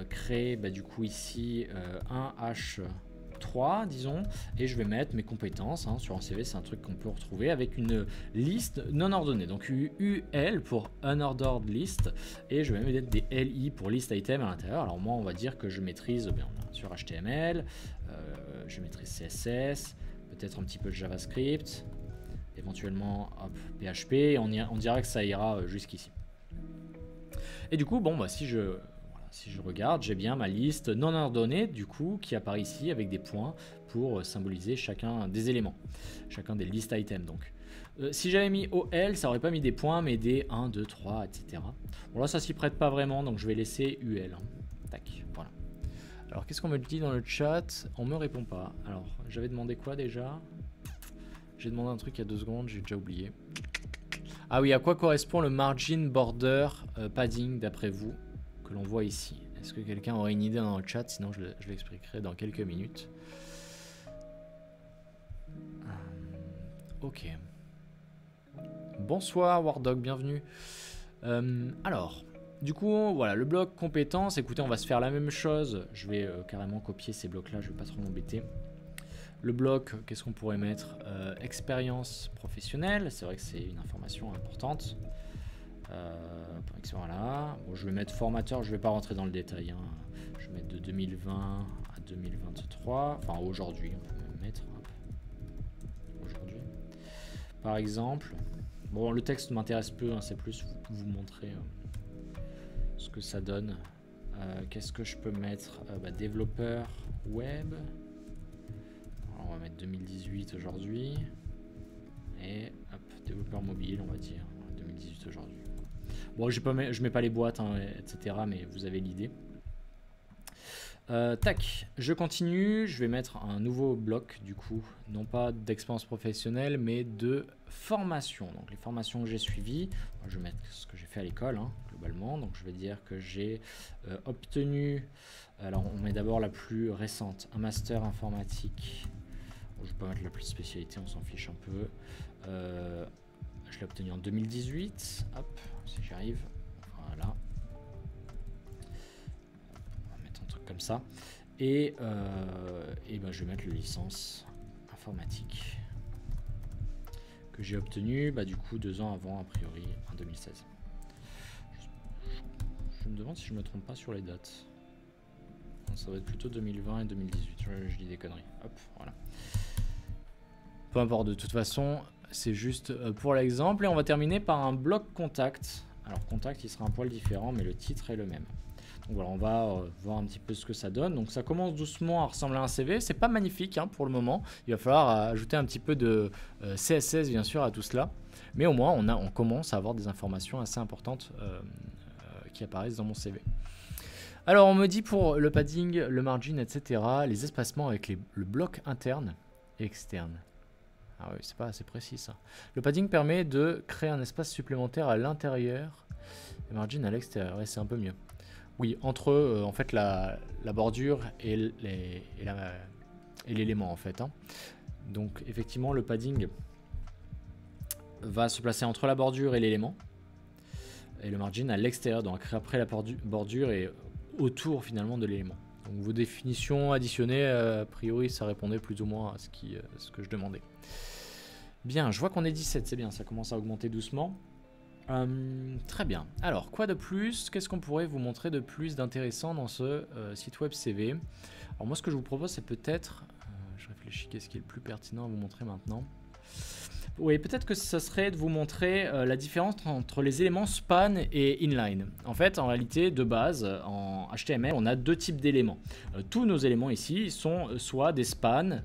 créer du coup ici un H3, disons, et je vais mettre mes compétences. Sur un CV, c'est un truc qu'on peut retrouver avec une liste non ordonnée. Donc UL pour unordered list, et je vais mettre des LI pour list item à l'intérieur. Alors moi, on va dire que je maîtrise bien sur HTML, je maîtrise CSS, peut-être un petit peu de JavaScript, éventuellement PHP, et on dira que ça ira jusqu'ici. Et du coup, si je regarde, j'ai bien ma liste non ordonnée du coup qui apparaît ici avec des points pour symboliser chacun des éléments, chacun des list items donc. Si j'avais mis OL, ça aurait pas mis des points mais des 1, 2, 3, etc. Bon là ça s'y prête pas vraiment donc je vais laisser UL. Tac, voilà. Alors qu'est-ce qu'on me dit dans le chat? On me répond pas. Alors j'avais demandé quoi déjà? J'ai demandé un truc il y a 2 secondes, j'ai déjà oublié. Ah oui, à quoi correspond le margin, border, padding d'après vous que l'on voit ici? Est-ce que quelqu'un aurait une idée dans le chat? Sinon je l'expliquerai dans quelques minutes. Ok. Bonsoir Wardog, bienvenue. Alors, du coup, voilà, le bloc compétences. Écoutez, on va se faire la même chose. Je vais carrément copier ces blocs-là, je vais pas trop m'embêter. Le bloc, qu'est-ce qu'on pourrait mettre? Expérience professionnelle, c'est vrai que c'est une information importante. Voilà. Bon, je vais mettre formateur, je vais pas rentrer dans le détail. Hein. Je vais mettre de 2020 à 2023. Enfin, aujourd'hui, on peut même mettre. Aujourd'hui. Par exemple. Bon, le texte m'intéresse peu, hein, c'est plus vous montrer ce que ça donne. Qu'est-ce que je peux mettre? Développeur web. Alors, on va mettre 2018 aujourd'hui. Et hop, développeur mobile, on va dire 2018 aujourd'hui. Bon, je mets pas les boîtes, hein, etc. Mais vous avez l'idée. Tac, je continue. Je vais mettre un nouveau bloc, du coup, non pas d'expérience professionnelle, mais de formation. Donc, les formations que j'ai suivies, moi, je vais mettre ce que j'ai fait à l'école, hein, globalement. Donc, je vais dire que j'ai obtenu. Alors, on met d'abord la plus récente, un master informatique. Bon, je vais pas mettre la plus spécialité, on s'en fiche un peu. Je l'ai obtenu en 2018. Hop, si j'y arrive. Voilà. On va mettre un truc comme ça. Et je vais mettre le licence informatique que j'ai obtenu du coup 2 ans avant, a priori, en 2016. Je me demande si je me trompe pas sur les dates. Ça va être plutôt 2020 et 2018. Je dis des conneries. Hop, voilà. Peu importe, de toute façon, c'est juste pour l'exemple. Et on va terminer par un bloc contact. Alors, contact, il sera un poil différent, mais le titre est le même. Donc voilà, on va voir un petit peu ce que ça donne. Donc ça commence doucement à ressembler à un CV. C'est pas magnifique, hein, pour le moment. Il va falloir ajouter un petit peu de CSS, bien sûr, à tout cela. Mais au moins, on commence à avoir des informations assez importantes qui apparaissent dans mon CV. Alors, on me dit pour le padding, le margin, etc., les espacements avec le bloc interne et externe. Ah oui, c'est pas assez précis ça. Le padding permet de créer un espace supplémentaire à l'intérieur et margin à l'extérieur. Ouais, c'est un peu mieux. Oui, entre en fait la bordure et l'élément en fait. Hein. Donc effectivement, le padding va se placer entre la bordure et l'élément. Et le margin à l'extérieur, donc après la bordure et autour finalement de l'élément. Donc vos définitions additionnées, a priori, ça répondait plus ou moins à ce que je demandais. Bien, je vois qu'on est 17, c'est bien, ça commence à augmenter doucement. Très bien. Alors, quoi de plus? Qu'est-ce qu'on pourrait vous montrer de plus d'intéressant dans ce site web CV? Alors moi, ce que je vous propose, c'est peut-être... je réfléchis, qu'est-ce qui est le plus pertinent à vous montrer maintenant? Oui, peut-être que ça serait de vous montrer la différence entre les éléments span et inline. En fait, en réalité, de base, en HTML, on a 2 types d'éléments. Tous nos éléments ici sont soit des spans,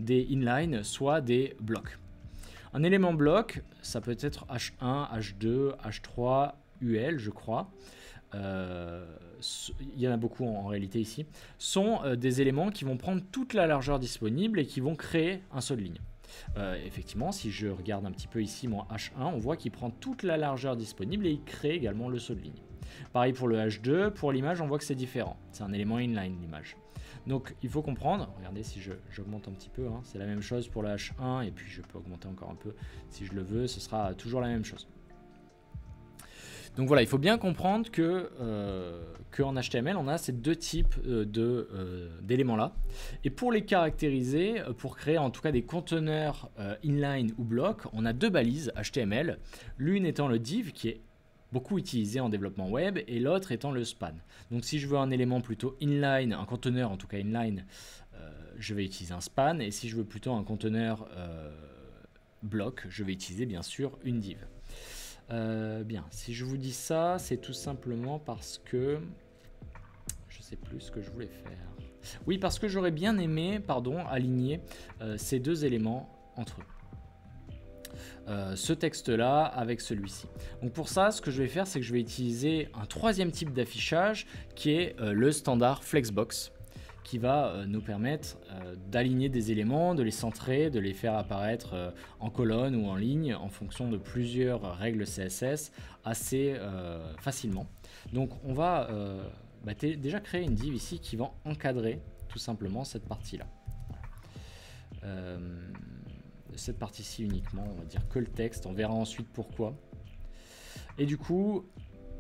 des inline, soit des blocs. Un élément bloc, ça peut être H1, H2, H3, UL, je crois. Il y en a beaucoup en réalité ici. Sont des éléments qui vont prendre toute la largeur disponible et qui vont créer un saut de ligne. Effectivement, si je regarde un petit peu ici mon H1, on voit qu'il prend toute la largeur disponible et il crée également le saut de ligne. Pareil pour le H2, pour l'image, on voit que c'est différent. C'est un élément inline, l'image. Donc il faut comprendre, regardez si j'augmente un petit peu, hein, c'est la même chose pour le H1 et puis je peux augmenter encore un peu si je le veux, ce sera toujours la même chose. Donc voilà, il faut bien comprendre qu'en HTML, on a ces 2 types d'éléments là. Et pour les caractériser, pour créer en tout cas des conteneurs inline ou block, on a 2 balises HTML. L'une étant le div qui est beaucoup utilisé en développement web et l'autre étant le span. Donc si je veux un élément plutôt inline, un conteneur en tout cas inline, je vais utiliser un span. Et si je veux plutôt un conteneur block, je vais utiliser bien sûr une div. Bien, si je vous dis ça, c'est tout simplement parce que je sais plus ce que je voulais faire. Oui, parce que j'aurais bien aimé, aligner ces 2 éléments entre eux. Ce texte-là avec celui-ci. Donc pour ça, ce que je vais faire, c'est que je vais utiliser un 3e type d'affichage qui est le standard Flexbox, qui va nous permettre d'aligner des éléments, de les centrer, de les faire apparaître en colonne ou en ligne en fonction de plusieurs règles CSS assez facilement. Donc on va déjà créer une div ici qui va encadrer tout simplement cette partie-là. Cette partie-ci uniquement, on va dire que le texte, on verra ensuite pourquoi. Et du coup,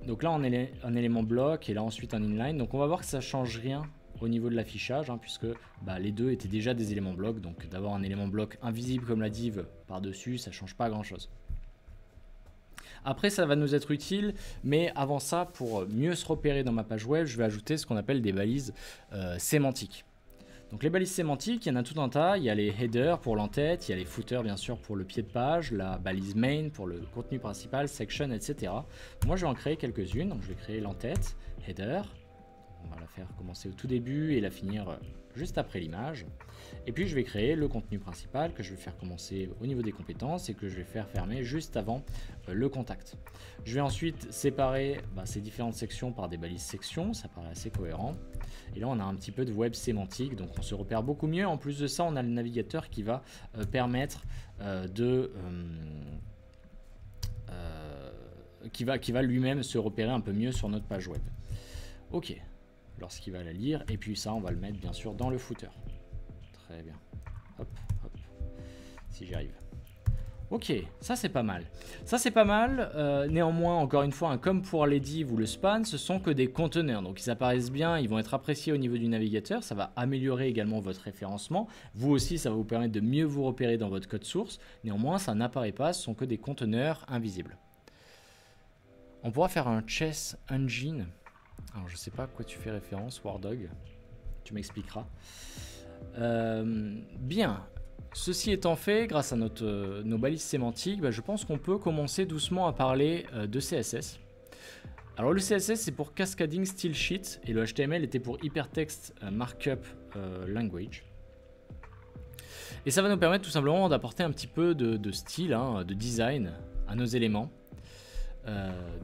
donc là on est un élément bloc et là ensuite un inline, donc on va voir que ça change rien au niveau de l'affichage, hein, puisque les 2 étaient déjà des éléments blocs, donc d'avoir un élément bloc invisible comme la div par-dessus, ça change pas grand-chose. Après, ça va nous être utile, mais avant ça, pour mieux se repérer dans ma page web, je vais ajouter ce qu'on appelle des balises sémantiques. Donc les balises sémantiques, il y en a tout un tas. Il y a les headers pour l'entête, il y a les footers bien sûr pour le pied de page, la balise main pour le contenu principal, section, etc. Moi je vais en créer quelques-unes. Donc je vais créer l'entête, header. On va la faire commencer au tout début et la finir juste après l'image. Et puis je vais créer le contenu principal que je vais faire commencer au niveau des compétences et que je vais faire fermer juste avant le contact. Je vais ensuite séparer ces différentes sections par des balises sections, ça paraît assez cohérent. Et là on a un petit peu de web sémantique, donc on se repère beaucoup mieux. En plus de ça, on a le navigateur qui va permettre qui va lui-même se repérer un peu mieux sur notre page web. Ok, lorsqu'il va la lire, et puis ça on va le mettre bien sûr dans le footer. Très bien. Hop, hop. Si j'y arrive. Ok, ça c'est pas mal. Ça c'est pas mal. Néanmoins, encore une fois, comme pour les divs ou le span, ce sont que des conteneurs. Donc ils apparaissent bien, ils vont être appréciés au niveau du navigateur. Ça va améliorer également votre référencement. Vous aussi, ça va vous permettre de mieux vous repérer dans votre code source. Néanmoins, ça n'apparaît pas, ce sont que des conteneurs invisibles. On pourra faire un chess engine. Alors je sais pas à quoi tu fais référence, Wardog. Tu m'expliqueras. Bien. Ceci étant fait, grâce à nos balises sémantiques, je pense qu'on peut commencer doucement à parler de CSS. Alors le CSS c'est pour Cascading Style Sheet et le HTML était pour Hypertext Markup Language. Et ça va nous permettre tout simplement d'apporter un petit peu de style, de design à nos éléments.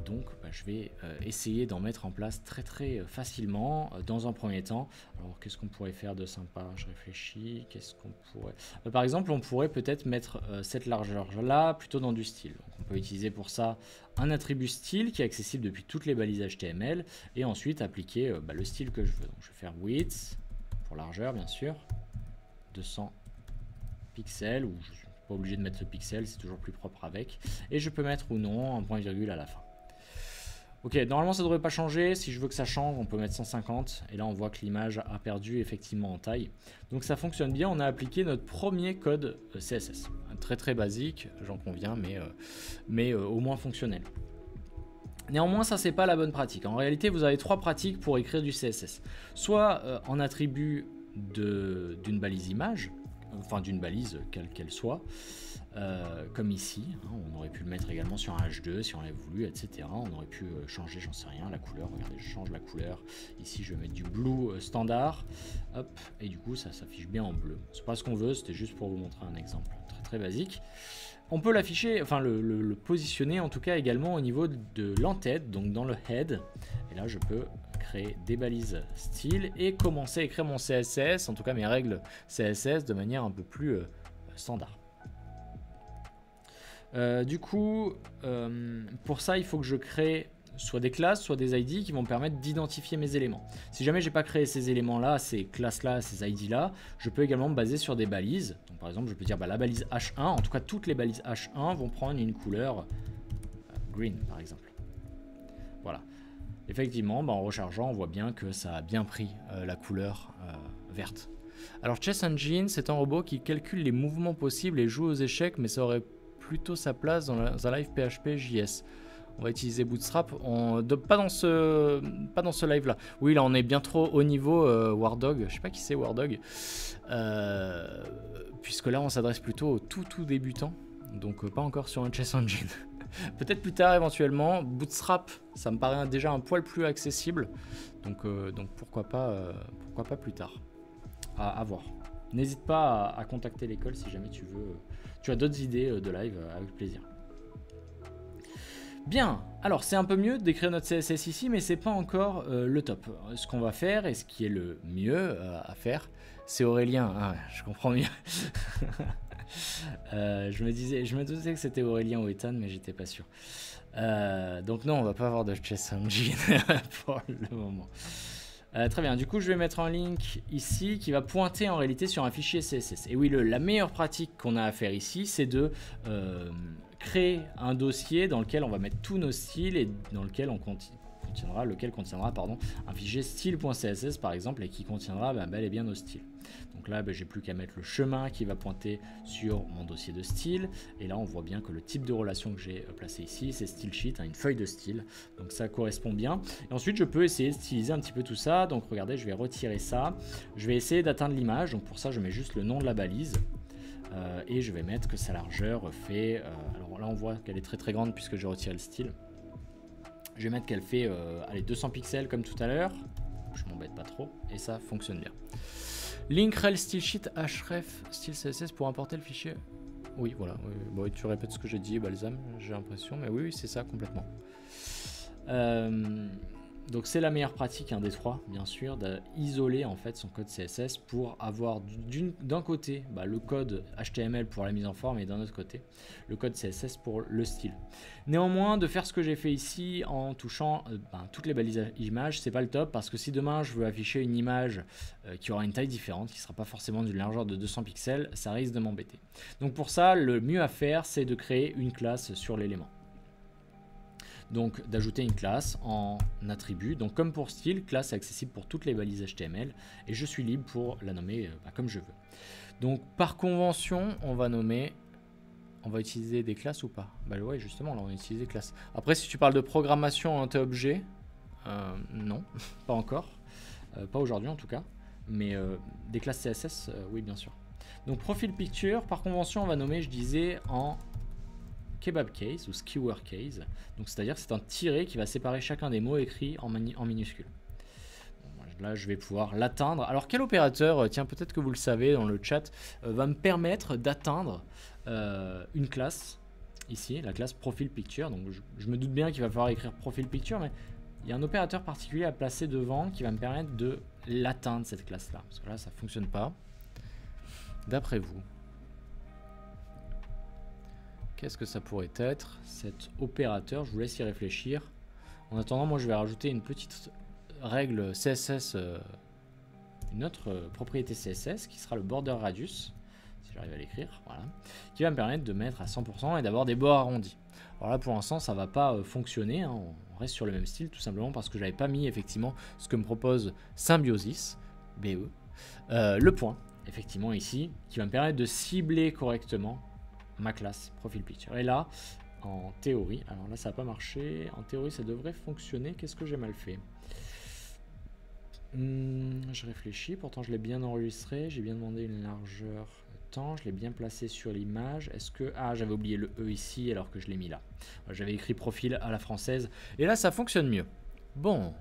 Donc je vais essayer d'en mettre en place très facilement dans un premier temps. Alors qu'est-ce qu'on pourrait faire de sympa? Je réfléchis, qu'est-ce qu'on pourrait... par exemple on pourrait peut-être mettre cette largeur là plutôt dans du style. Donc, on peut utiliser pour ça un attribut style qui est accessible depuis toutes les balises HTML et ensuite appliquer le style que je veux. Donc je vais faire width pour largeur bien sûr, 200 pixels ou je suis pas obligé de mettre le pixel, c'est toujours plus propre avec. Et je peux mettre ou non un point virgule à la fin. Ok, normalement ça ne devrait pas changer. Si je veux que ça change, on peut mettre 150. Et là on voit que l'image a perdu effectivement en taille. Donc ça fonctionne bien. On a appliqué notre premier code CSS. Très basique, j'en conviens, mais au moins fonctionnel. Néanmoins, ça c'est pas la bonne pratique. En réalité, vous avez trois pratiques pour écrire du CSS. Soit en attribut d'une balise image, enfin d'une balise quelle qu'elle soit, comme ici, on aurait pu le mettre également sur un H2 si on l'avait voulu, etc. On aurait pu changer, j'en sais rien, la couleur. Regardez, je change la couleur. Ici, je vais mettre du blue standard, hop, et du coup, ça s'affiche bien en bleu. C'est pas ce qu'on veut, c'était juste pour vous montrer un exemple très basique. On peut l'afficher, enfin le positionner en tout cas également au niveau de l'entête, donc dans le head. Et là, je peux créer des balises style et commencer à écrire mon CSS, en tout cas mes règles CSS de manière un peu plus standard. Du coup, pour ça, il faut que je crée soit des classes, soit des ID qui vont me permettre d'identifier mes éléments. Si jamais j'ai pas créé ces éléments-là, ces classes-là, ces ID-là, je peux également me baser sur des balises. Donc, par exemple, je peux dire la balise H1, en tout cas toutes les balises H1 vont prendre une couleur green, par exemple. Voilà. Effectivement, en rechargeant, on voit bien que ça a bien pris la couleur verte. Alors Chess Engine, c'est un robot qui calcule les mouvements possibles et joue aux échecs, mais ça aurait plutôt sa place dans un live PHP JS. On va utiliser Bootstrap, pas dans ce live là. Oui, là on est bien trop haut niveau, Wardog, je sais pas qui c'est Wardog, puisque là on s'adresse plutôt au tout débutant, donc pas encore sur un Chess Engine. Peut-être plus tard éventuellement. Bootstrap, ça me paraît déjà un poil plus accessible, donc pourquoi pas plus tard. À voir. N'hésite pas à contacter l'école si jamais tu as d'autres idées de live, avec plaisir. Bien, alors c'est un peu mieux d'écrire notre CSS ici, mais c'est pas encore le top. Ce qu'on va faire, et ce qui est le mieux à faire, c'est Aurélien. Ah, je comprends mieux. Je me doutais que c'était Aurélien ou Ethan, mais j'étais pas sûr. Donc non, on va pas avoir de Chess Engine pour le moment. Très bien, du coup je vais mettre un link ici qui va pointer en réalité sur un fichier CSS. Et oui, la meilleure pratique qu'on a à faire ici, c'est de créer un dossier dans lequel on va mettre tous nos styles et dans lequel on lequel contiendra un fichier style.css par exemple et qui contiendra bel et bien nos styles. Donc là, j'ai plus qu'à mettre le chemin qui va pointer sur mon dossier de style. Et là, on voit bien que le type de relation que j'ai placé ici, c'est style sheet, une feuille de style. Donc ça correspond bien. Et ensuite, je peux essayer de styliser un petit peu tout ça. Donc regardez, je vais retirer ça. Je vais essayer d'atteindre l'image. Donc pour ça, je mets juste le nom de la balise. Et je vais mettre que sa largeur fait... alors là, on voit qu'elle est très très grande puisque j'ai retiré le style. Je vais mettre qu'elle fait 200 pixels comme tout à l'heure. Je m'embête pas trop. Et ça fonctionne bien. Link rel style sheet href style css pour importer le fichier. Oui, voilà. Oui. Bon, tu répètes ce que j'ai dit, Balsam, j'ai l'impression, mais oui, c'est ça complètement. Donc c'est la meilleure pratique des trois, bien sûr, d'isoler en fait son code CSS pour avoir d'un côté le code HTML pour la mise en forme et d'un autre côté le code CSS pour le style. Néanmoins, de faire ce que j'ai fait ici en touchant toutes les balises images, c'est pas le top parce que si demain je veux afficher une image qui aura une taille différente, qui sera pas forcément d'une largeur de 200 pixels, ça risque de m'embêter. Donc pour ça, le mieux à faire, c'est de créer une classe sur l'élément. Donc d'ajouter une classe en attribut. Donc comme pour style, classe est accessible pour toutes les balises HTML et je suis libre pour la nommer comme je veux. Donc par convention, on va utiliser des classes ou pas? Ouais, justement, là on utilise des classes. Après, si tu parles de programmation en objet, non, pas encore, pas aujourd'hui en tout cas, mais des classes CSS, oui bien sûr. Donc profil picture, par convention, on va nommer, je disais, en kebab case ou skewer case, donc c'est à dire que c'est un tiret qui va séparer chacun des mots écrits en minuscules. Bon, là je vais pouvoir l'atteindre. Alors quel opérateur, tiens peut-être que vous le savez dans le chat, va me permettre d'atteindre une classe ici, la classe profil picture. Donc je me doute bien qu'il va falloir écrire profil picture, mais il y a un opérateur particulier à placer devant qui va me permettre de l'atteindre cette classe là, parce que là ça fonctionne pas d'après vous. Qu'est-ce que ça pourrait être, cet opérateur? Je vous laisse y réfléchir. En attendant, moi je vais rajouter une petite règle CSS, une autre propriété CSS qui sera le border radius, si j'arrive à l'écrire, voilà, qui va me permettre de mettre à 100% et d'avoir des bords arrondis. Alors là pour l'instant ça va pas fonctionner, hein. On reste sur le même style tout simplement parce que j'avais pas mis effectivement ce que me propose Symbiosis, BE, le point, effectivement ici, qui va me permettre de cibler correctement ma classe profil picture. Et là, en théorie, alors là ça n'a pas marché, en théorie ça devrait fonctionner. Qu'est-ce que j'ai mal fait? Je réfléchis, pourtant je l'ai bien enregistré, j'ai bien demandé une largeur temps, je l'ai bien placé sur l'image. Est-ce que... Ah, j'avais oublié le E ici alors que je l'ai mis là. J'avais écrit profil à la française. Et là ça fonctionne mieux. Bon,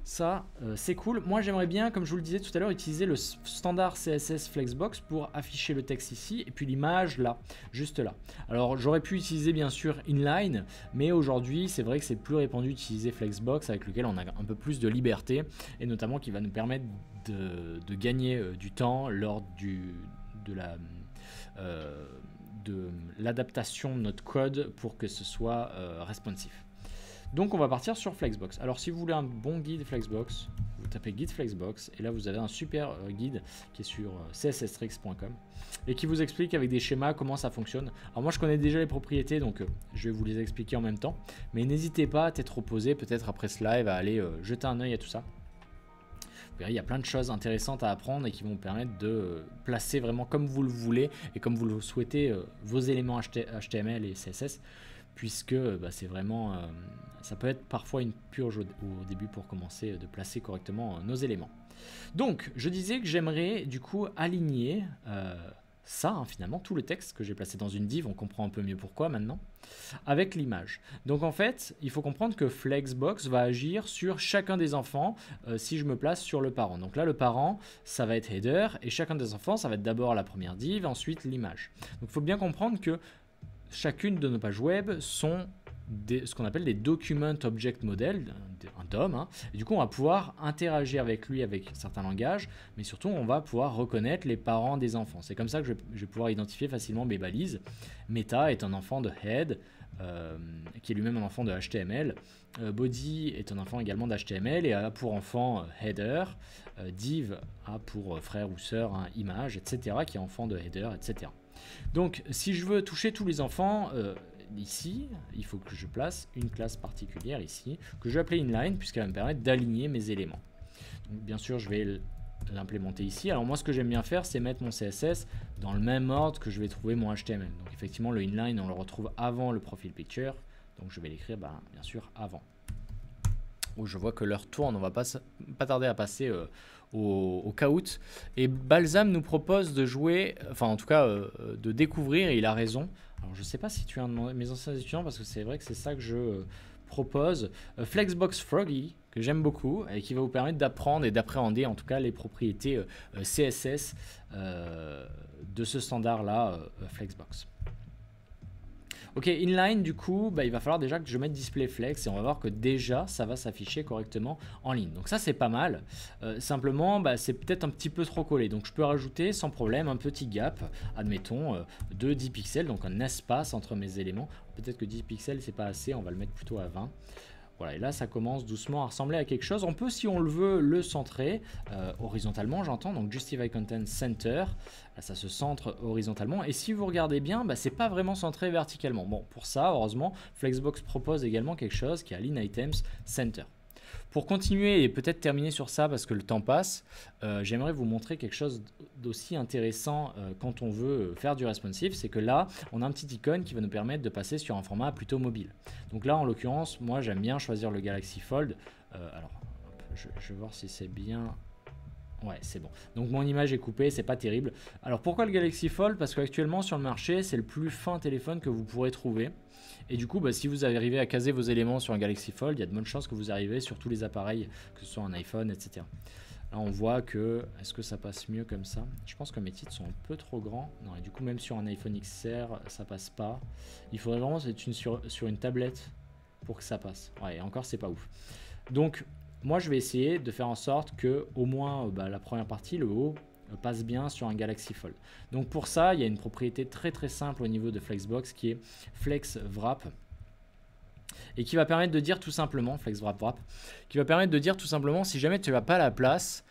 ça c'est cool. Moi j'aimerais bien, comme je vous le disais tout à l'heure, utiliser le standard CSS Flexbox pour afficher le texte ici et puis l'image là, juste là. Alors j'aurais pu utiliser bien sûr inline, mais aujourd'hui c'est vrai que c'est plus répandu d'utiliser Flexbox avec lequel on a un peu plus de liberté et notamment qui va nous permettre de gagner du temps lors de l'adaptation de notre code pour que ce soit responsive. Donc on va partir sur Flexbox. Alors si vous voulez un bon guide Flexbox, vous tapez guide Flexbox et là vous avez un super guide qui est sur csstricks.com et qui vous explique avec des schémas comment ça fonctionne. Alors moi je connais déjà les propriétés donc je vais vous les expliquer en même temps, mais n'hésitez pas à t'être opposé peut-être après ce live à aller jeter un œil à tout ça. Vous verrez, il y a plein de choses intéressantes à apprendre et qui vont vous permettre de placer vraiment comme vous le voulez et comme vous le souhaitez vos éléments HTML et CSS, puisque c'est vraiment... ça peut être parfois une purge au début pour commencer de placer correctement nos éléments. Donc, je disais que j'aimerais du coup aligner ça, finalement, tout le texte que j'ai placé dans une div, on comprend un peu mieux pourquoi maintenant, avec l'image. Donc en fait, il faut comprendre que Flexbox va agir sur chacun des enfants si je me place sur le parent. Donc là, le parent, ça va être header, et chacun des enfants, ça va être d'abord la première div, ensuite l'image. Donc il faut bien comprendre que chacune de nos pages web sont ce qu'on appelle des Document Object Model, un DOM, hein. Et du coup on va pouvoir interagir avec lui avec certains langages, mais surtout on va pouvoir reconnaître les parents des enfants. C'est comme ça que je vais pouvoir identifier facilement mes balises. Meta est un enfant de head, qui est lui-même un enfant de HTML. Body est un enfant également d'HTML et a pour enfant header. Div a pour frère ou sœur image, etc., qui est enfant de header, etc. Donc si je veux toucher tous les enfants, ici, il faut que je place une classe particulière ici, que je vais appeler inline, puisqu'elle va me permettre d'aligner mes éléments. Donc, bien sûr, je vais l'implémenter ici. Alors moi, ce que j'aime bien faire, c'est mettre mon CSS dans le même ordre que je vais trouver mon HTML. Donc effectivement, le inline, on le retrouve avant le profile picture. Donc je vais l'écrire, bien sûr, avant. Où je vois que l'heure tourne, on va pas tarder à passer au caout. Et Balsam nous propose de jouer, enfin en tout cas de découvrir, et il a raison. Alors je sais pas si tu es un de mes anciens étudiants, parce que c'est vrai que c'est ça que je propose. Flexbox Froggy, que j'aime beaucoup, et qui va vous permettre d'apprendre et d'appréhender en tout cas les propriétés CSS de ce standard-là, Flexbox. Ok, inline, du coup, il va falloir déjà que je mette display flex et on va voir que déjà ça va s'afficher correctement en ligne. Donc ça c'est pas mal. Simplement, c'est peut-être un petit peu trop collé. Donc je peux rajouter sans problème un petit gap, admettons, de 10 pixels, donc un espace entre mes éléments. Peut-être que 10 pixels c'est pas assez, on va le mettre plutôt à 20. Voilà, et là ça commence doucement à ressembler à quelque chose. On peut, si on le veut, le centrer horizontalement, j'entends. Donc Justify Content Center, là ça se centre horizontalement. Et si vous regardez bien, c'est pas vraiment centré verticalement. Bon, pour ça, heureusement, Flexbox propose également quelque chose qui est Align Items Center. Pour continuer et peut-être terminer sur ça parce que le temps passe, j'aimerais vous montrer quelque chose d'aussi intéressant quand on veut faire du responsive. C'est que là, on a un petit icône qui va nous permettre de passer sur un format plutôt mobile. Donc là, en l'occurrence, moi j'aime bien choisir le Galaxy Fold. Alors, je vais voir si c'est bien... Ouais, c'est bon. Donc mon image est coupée, c'est pas terrible. Alors pourquoi le Galaxy Fold? Parce qu'actuellement sur le marché, c'est le plus fin téléphone que vous pourrez trouver. Et du coup, si vous arrivez à caser vos éléments sur un Galaxy Fold, il y a de bonnes chances que vous arrivez sur tous les appareils, que ce soit un iPhone, etc. Là, on voit que, est-ce que ça passe mieux comme ça? Je pense que mes titres sont un peu trop grands. Non, et du coup, même sur un iPhone XR, ça passe pas. Il faudrait vraiment être sur une tablette pour que ça passe. Ouais, et encore, c'est pas ouf. Donc, moi, je vais essayer de faire en sorte que, au moins, la première partie, le haut, passe bien sur un Galaxy Fold. Donc pour ça, il y a une propriété très très simple au niveau de Flexbox qui est Flex Wrap et qui va permettre de dire tout simplement, Flex Wrap Wrap, qui va permettre de dire tout simplement si jamais tu n'as pas la place,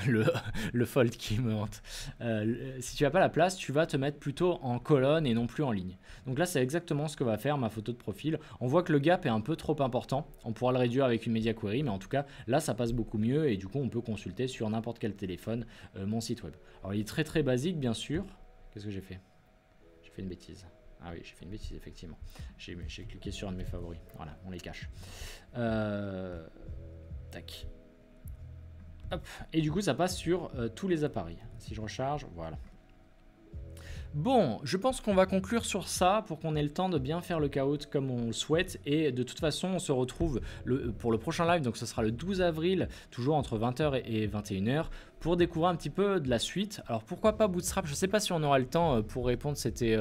le fold qui me hante, si tu n'as pas la place, tu vas te mettre plutôt en colonne et non plus en ligne. Donc là, c'est exactement ce que va faire ma photo de profil. On voit que le gap est un peu trop important. On pourra le réduire avec une media query, mais en tout cas, là, ça passe beaucoup mieux et du coup, on peut consulter sur n'importe quel téléphone mon site web. Alors, il est très très basique, bien sûr. Qu'est-ce que j'ai fait? J'ai fait une bêtise. Ah oui, j'ai fait une bêtise, effectivement. J'ai cliqué sur un de mes favoris. Voilà, on les cache. Tac. Hop. Et du coup, ça passe sur tous les appareils. Si je recharge, voilà. Bon, je pense qu'on va conclure sur ça pour qu'on ait le temps de bien faire le caout comme on le souhaite. Et de toute façon, on se retrouve pour le prochain live. Donc, ce sera le 12 avril, toujours entre 20h et 21h, pour découvrir un petit peu de la suite. Alors, pourquoi pas Bootstrap? Je ne sais pas si on aura le temps pour répondre. C'était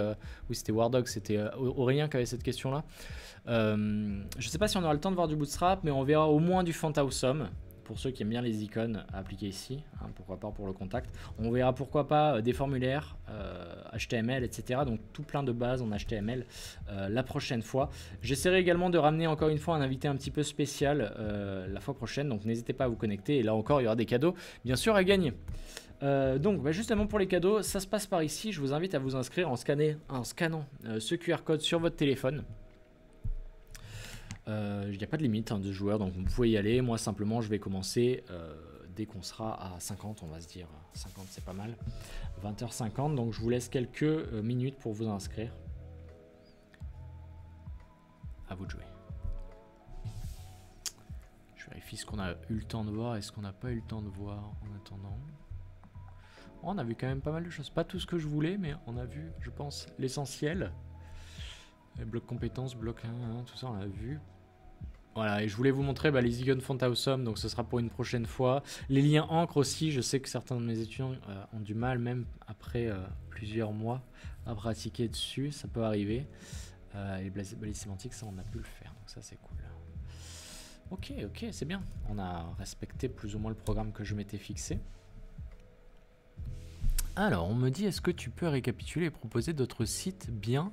oui, c'était Wardog, c'était Aurélien qui avait cette question-là. Je ne sais pas si on aura le temps de voir du Bootstrap, mais on verra au moins du Font-Awesome. Pour ceux qui aiment bien les icônes à appliquer ici, hein, pourquoi pas pour le contact. On verra pourquoi pas des formulaires, HTML, etc. Donc tout plein de bases en HTML la prochaine fois. J'essaierai également de ramener encore une fois un invité un petit peu spécial la fois prochaine. Donc n'hésitez pas à vous connecter. Et là encore, il y aura des cadeaux bien sûr à gagner. Donc justement pour les cadeaux, ça se passe par ici. Je vous invite à vous inscrire en scannant ce QR code sur votre téléphone. Il n'y a pas de limite de joueurs, donc vous pouvez y aller. Moi simplement je vais commencer dès qu'on sera à 50, on va se dire 50 c'est pas mal, 20h50, donc je vous laisse quelques minutes pour vous inscrire. À vous de jouer. Je vérifie ce qu'on a eu le temps de voir et ce qu'on n'a pas eu le temps de voir en attendant. On a vu quand même pas mal de choses, pas tout ce que je voulais, mais on a vu, je pense, l'essentiel. Bloc compétences, bloc 1, tout ça on l'a vu. Voilà, et je voulais vous montrer les icônes Font-Awesome, donc ce sera pour une prochaine fois. Les liens encre aussi, je sais que certains de mes étudiants ont du mal, même après plusieurs mois, à pratiquer dessus, ça peut arriver. Et les balises sémantiques, ça on a pu le faire, donc ça c'est cool. Ok, c'est bien. On a respecté plus ou moins le programme que je m'étais fixé. Alors, on me dit, est-ce que tu peux récapituler et proposer d'autres sites bien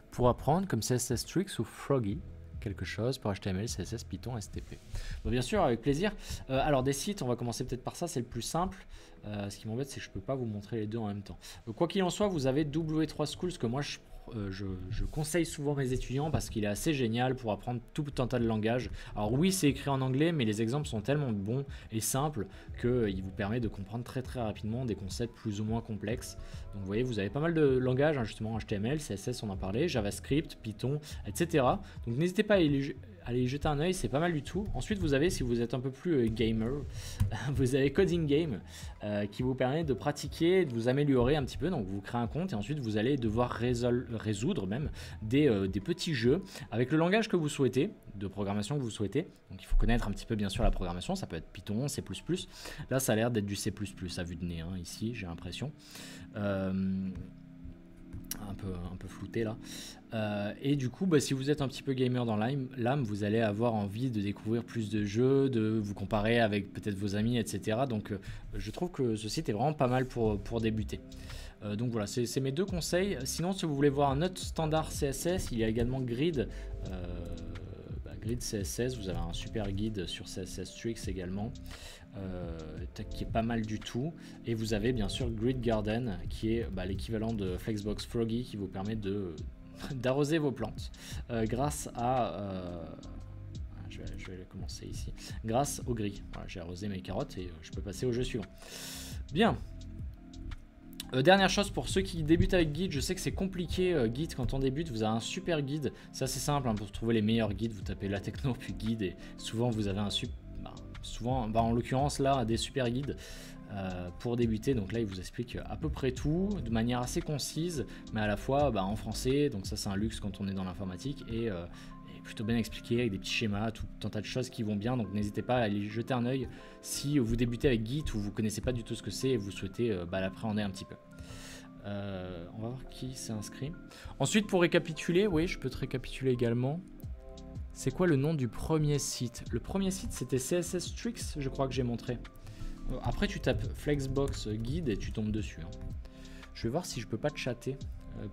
pour apprendre, comme CSS Tricks ou Froggy, quelque chose pour HTML, CSS, Python, STP? Bon, bien sûr, avec plaisir. Alors, des sites, on va commencer peut-être par ça, c'est le plus simple. Ce qui m'embête, c'est que je ne peux pas vous montrer les deux en même temps. Quoi qu'il en soit, vous avez W3 Schools que moi je conseille souvent mes étudiants parce qu'il est assez génial pour apprendre tout un tas de langages. Alors oui, c'est écrit en anglais, mais les exemples sont tellement bons et simples qu'il vous permet de comprendre très rapidement des concepts plus ou moins complexes. Donc vous voyez, vous avez pas mal de langages, hein, justement HTML, CSS, on en parlait, JavaScript, Python, etc. Donc n'hésitez pas à aller y jeter un œil, c'est pas mal du tout. Ensuite, vous avez, si vous êtes un peu plus gamer, vous avez Coding Game qui vous permet de pratiquer, de vous améliorer un petit peu. Donc, vous créez un compte et ensuite, vous allez devoir résoudre même des petits jeux avec le langage que vous souhaitez, de programmation que vous souhaitez. Donc, il faut connaître un petit peu, bien sûr, la programmation. Ça peut être Python, C++. Là, ça a l'air d'être du C++ à vue de nez, hein, ici, j'ai l'impression. Un peu flouté là. Et du coup, si vous êtes un petit peu gamer dans l'âme, vous allez avoir envie de découvrir plus de jeux, de vous comparer avec peut-être vos amis, etc. Donc je trouve que ce site est vraiment pas mal pour débuter. Donc voilà, c'est mes deux conseils. Sinon, si vous voulez voir un autre standard CSS, il y a également Grid. Grid CSS, vous avez un super guide sur CSS Tricks également. Qui est pas mal du tout, et vous avez bien sûr Grid Garden qui est l'équivalent de Flexbox Froggy qui vous permet d'arroser vos plantes grâce à je vais commencer ici grâce au gris. Voilà, j'ai arrosé mes carottes et je peux passer au jeu suivant. Bien. Dernière chose pour ceux qui débutent avec Git, je sais que c'est compliqué Git quand on débute, vous avez un super guide, c'est assez simple hein, pour trouver les meilleurs guides, vous tapez la techno puis guide et souvent vous avez un super en l'occurrence là des super guides pour débuter. Donc là il vous explique à peu près tout de manière assez concise mais à la fois en français, donc ça c'est un luxe quand on est dans l'informatique et plutôt bien expliqué avec des petits schémas, tout un tas de choses qui vont bien. Donc n'hésitez pas à aller jeter un œil si vous débutez avec Git ou vous connaissez pas du tout ce que c'est et vous souhaitez l'appréhender un petit peu. On va voir qui s'est inscrit. Ensuite, pour récapituler, oui, je peux te récapituler également. C'est quoi le nom du premier site? Le premier site, c'était CSS Tricks, je crois que j'ai montré. Après, tu tapes Flexbox Guide et tu tombes dessus. Hein. Je vais voir si je peux pas te chatter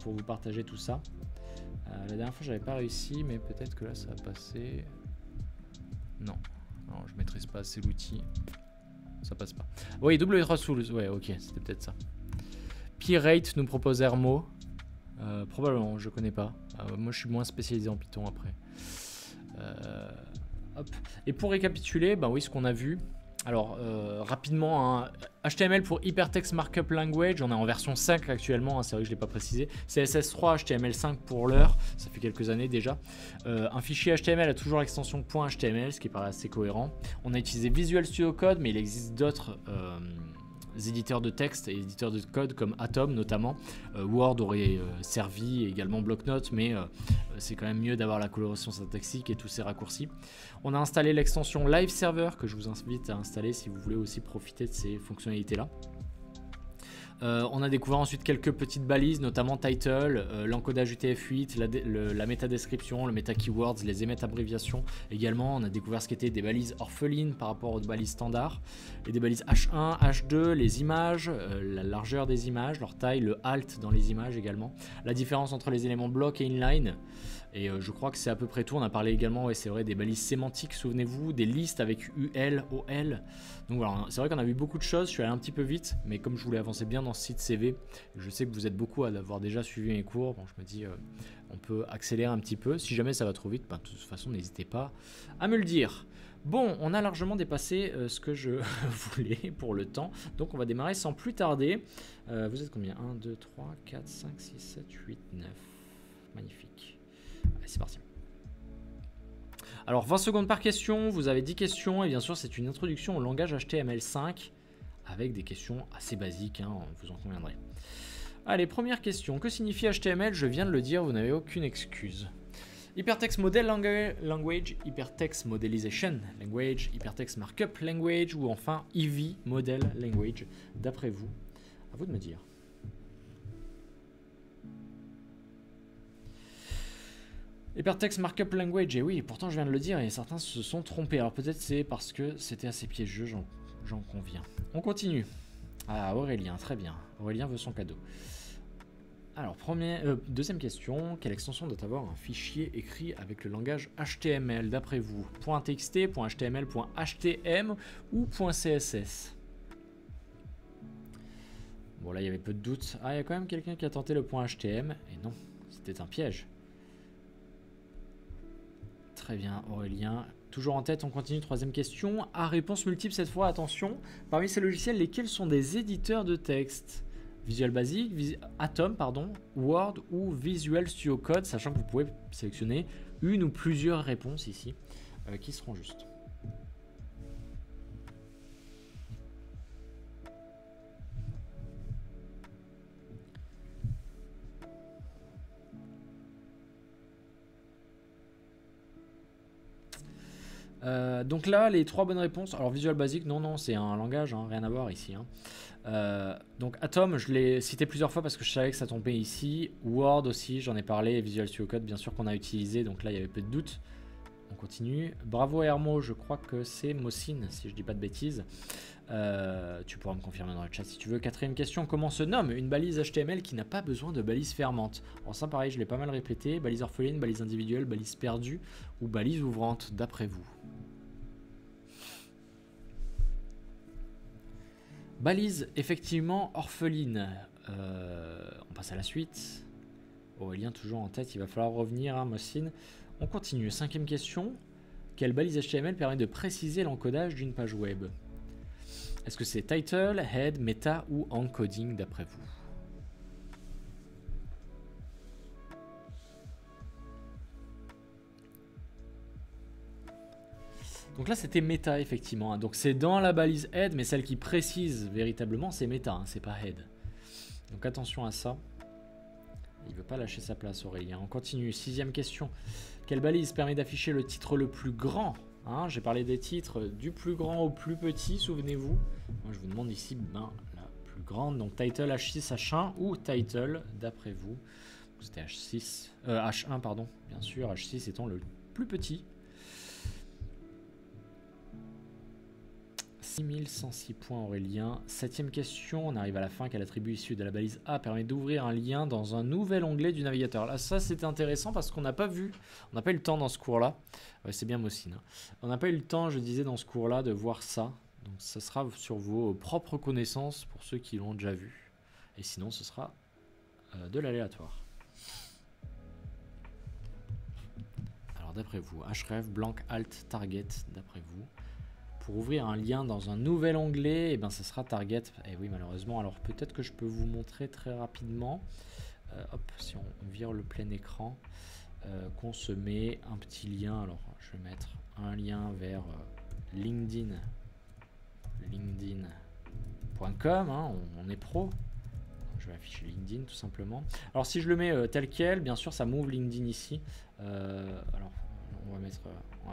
pour vous partager tout ça. La dernière fois, j'avais pas réussi, mais peut-être que là, ça va passer. Non, je maîtrise pas assez l'outil. Ça passe pas. Oui, W3 Schools. Ouais, ok, c'était peut-être ça. P-Rate nous propose Hermo. Probablement, je connais pas. Moi, je suis moins spécialisé en Python après. Hop. Et pour récapituler, oui, ce qu'on a vu. Alors, rapidement, hein, HTML pour Hypertext Markup Language, on est en version 5 actuellement, hein, c'est vrai que je ne l'ai pas précisé. CSS3, HTML5 pour l'heure, ça fait quelques années déjà. Un fichier HTML a toujours l'extension .html, ce qui paraît assez cohérent. On a utilisé Visual Studio Code, mais il existe d'autres éditeurs de texte et éditeurs de code comme Atom notamment. Word aurait servi, également Blocknote, mais c'est quand même mieux d'avoir la coloration syntaxique et tous ces raccourcis. On a installé l'extension Live Server que je vous invite à installer si vous voulez aussi profiter de ces fonctionnalités là. On a découvert ensuite quelques petites balises, notamment title, l'encodage UTF-8, la métadescription, le meta-keywords, les abréviations. Également, on a découvert ce qu'étaient des balises orphelines par rapport aux balises standards, et des balises H1, H2, les images, la largeur des images, leur taille, le alt dans les images également, la différence entre les éléments block et inline. Et je crois que c'est à peu près tout. On a parlé également, ouais, c'est vrai, des balises sémantiques, souvenez-vous, des listes avec UL, OL. Donc voilà, c'est vrai qu'on a vu beaucoup de choses. Je suis allé un petit peu vite, mais comme je voulais avancer bien dans ce site CV, je sais que vous êtes beaucoup à avoir déjà suivi mes cours. Bon, je me dis, on peut accélérer un petit peu. Si jamais ça va trop vite, de toute façon, n'hésitez pas à me le dire. Bon, on a largement dépassé ce que je voulais pour le temps. Donc on va démarrer sans plus tarder. Vous êtes combien? 1, 2, 3, 4, 5, 6, 7, 8, 9. Magnifique. Allez, c'est parti. Alors 20 secondes par question, vous avez 10 questions et bien sûr c'est une introduction au langage HTML5 avec des questions assez basiques, hein, vous en conviendrez. Allez, première question, que signifie HTML? Je viens de le dire, vous n'avez aucune excuse. Hypertext Model Language, Hypertext Modelization Language, Hypertext Markup Language ou enfin EV Model Language, d'après vous? À vous de me dire. Hypertext Markup Language, et oui, pourtant je viens de le dire et certains se sont trompés. Alors peut-être c'est parce que c'était assez piégeux, j'en conviens. On continue. Ah, Aurélien, très bien. Aurélien veut son cadeau. Alors, deuxième question. Quelle extension doit avoir un fichier écrit avec le langage HTML d'après vous? .txt, .html, .htm ou .css? Bon, là, il y avait peu de doutes. Ah, il y a quand même quelqu'un qui a tenté le point HTM. Et non, c'était un piège. Très bien, Aurélien. Toujours en tête, on continue. Troisième question. À réponse multiple cette fois, attention. Parmi ces logiciels, lesquels sont des éditeurs de texte? Visual Basic, Atom, pardon, Word ou Visual Studio Code, sachant que vous pouvez sélectionner une ou plusieurs réponses ici qui seront justes. Donc là, les trois bonnes réponses. Alors Visual Basic, non, c'est un langage, hein, rien à voir ici. Donc Atom, je l'ai cité plusieurs fois parce que je savais que ça tombait ici. Word aussi, j'en ai parlé. Et Visual Studio Code, bien sûr qu'on a utilisé. Donc là, il y avait peu de doute. On continue. Bravo Hermo, je crois que c'est Mossine, si je dis pas de bêtises. Tu pourras me confirmer dans le chat si tu veux. Quatrième question, comment se nomme une balise HTML qui n'a pas besoin de balise fermante? Alors ça pareil, je l'ai pas mal répété. Balise orpheline, balise individuelle, balise perdue ou balise ouvrante, d'après vous? Balise effectivement orpheline. On passe à la suite. Aurélien toujours en tête, il va falloir revenir à Mossine. On continue. Cinquième question. Quelle balise HTML permet de préciser l'encodage d'une page web? Est-ce que c'est title, head, meta ou encoding d'après vous? Donc là c'était meta effectivement. Donc c'est dans la balise head, mais celle qui précise véritablement c'est meta, hein, c'est pas head. Donc attention à ça. Il veut pas lâcher sa place Aurélien. On continue. Sixième question. Quelle balise permet d'afficher le titre le plus grand? Hein, j'ai parlé des titres du plus grand au plus petit, souvenez-vous. Moi je vous demande ici la plus grande. Donc title H6 H1 ou title d'après vous? C'était H1 pardon, bien sûr, H6 étant le plus petit. 6106 points Aurélien. Septième question, on arrive à la fin. Quel attribut issu de la balise A permet d'ouvrir un lien dans un nouvel onglet du navigateur? Là ça c'était intéressant parce qu'on n'a pas vu, on n'a pas eu le temps dans ce cours là. Ouais, c'est bien Mossine, hein. On n'a pas eu le temps, je disais, dans ce cours là de voir ça. Donc ça sera sur vos propres connaissances pour ceux qui l'ont déjà vu. Et sinon ce sera de l'aléatoire. Alors d'après vous, href, blank, alt, target, d'après vous? Pour ouvrir un lien dans un nouvel onglet, et ben ça sera target. Et oui malheureusement, alors peut-être que je peux vous montrer très rapidement. Hop, si on vire le plein écran, qu'on se met un petit lien. Alors je vais mettre un lien vers LinkedIn, linkedin.com, hein, on est pro. Je vais afficher LinkedIn tout simplement. Alors si je le mets tel quel, bien sûr ça m'ouvre LinkedIn ici. Alors on va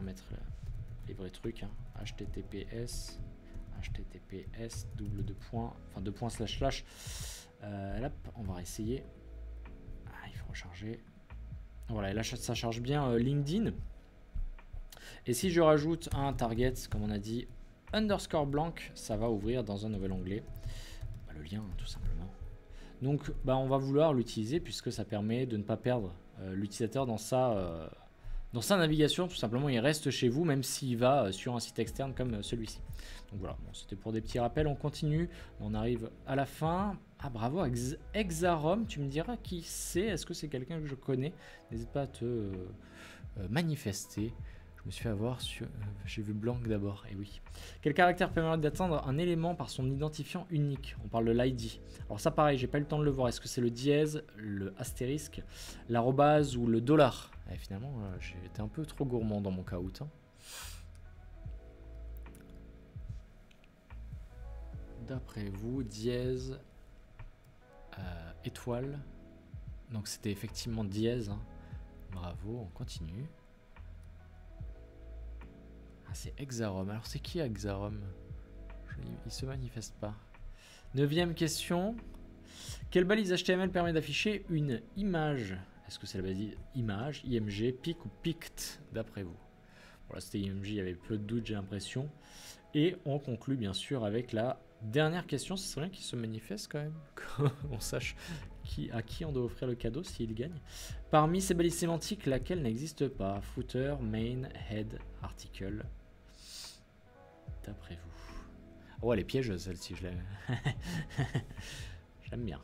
mettre les vrais trucs, hein. https deux points slash. Là, on va essayer. Il faut recharger. Voilà, et là ça charge bien LinkedIn. Et si je rajoute un target, comme on a dit, underscore blank, ça va ouvrir dans un nouvel onglet le lien, hein, tout simplement. Donc on va vouloir l'utiliser puisque ça permet de ne pas perdre l'utilisateur dans sa navigation. Tout simplement, il reste chez vous même s'il va sur un site externe comme celui-ci. Donc voilà, bon, c'était pour des petits rappels. On continue, on arrive à la fin. Ah bravo, Exarom, tu me diras qui c'est. Est-ce que c'est quelqu'un que je connais? N'hésite pas à te manifester. Je me suis fait avoir sur... j'ai vu blanc d'abord, et oui. Quel caractère permet d'atteindre un élément par son identifiant unique? On parle de l'ID. Alors ça pareil, j'ai pas eu le temps de le voir. Est-ce que c'est le dièse, le astérisque, l'arrobase ou le dollar? Et finalement, j'ai été un peu trop gourmand dans mon caout, hein. D'après vous, dièse, étoile. Donc c'était effectivement dièse, hein. Bravo, on continue. C'est Exarom. Alors c'est qui Exarom? Il se manifeste pas. Neuvième question. Quelle balise HTML permet d'afficher une image? Est-ce que c'est la balise image, IMG, PIC ou PICT d'après vous? Voilà, c'était IMG, il y avait peu de doute, j'ai l'impression. Et on conclut bien sûr avec la dernière question. Ce serait bien qu'il se manifeste quand même, qu'on sache à qui on doit offrir le cadeau s'il gagne. Parmi ces balises sémantiques, laquelle n'existe pas? Footer, main, head, article. D'après vous. Oh, elle est piégeuse celle-ci, je J'aime bien.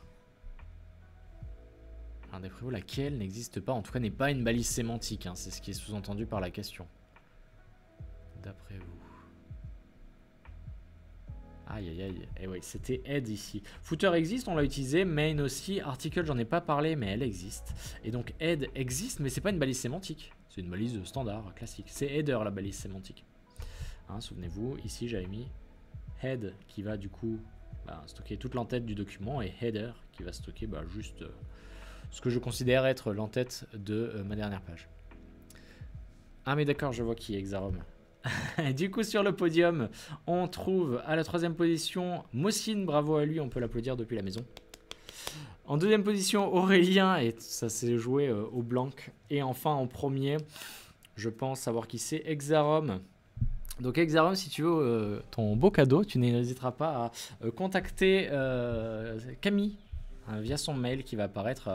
Alors d'après vous, laquelle n'existe pas, en tout cas n'est pas une balise sémantique, hein, c'est ce qui est sous-entendu par la question. D'après vous. Aïe aïe aïe, et oui, c'était head ici. Footer existe, on l'a utilisé, main aussi, article j'en ai pas parlé, mais elle existe. Et donc head existe, mais c'est pas une balise sémantique, c'est une balise standard, classique. C'est header la balise sémantique. Hein, souvenez-vous, ici j'avais mis head qui va du coup stocker toute l'entête du document et header qui va stocker juste ce que je considère être l'entête de ma dernière page. Ah mais d'accord, je vois qui est Exarum. Du coup sur le podium, on trouve à la 3e position Mossine, bravo à lui, on peut l'applaudir depuis la maison. En 2e position Aurélien, et ça s'est joué au blanc. Et enfin en premier, je pense savoir qui c'est, Exarum. Donc Exarum, si tu veux ton beau cadeau, tu n'hésiteras pas à contacter Camille via son mail qui va apparaître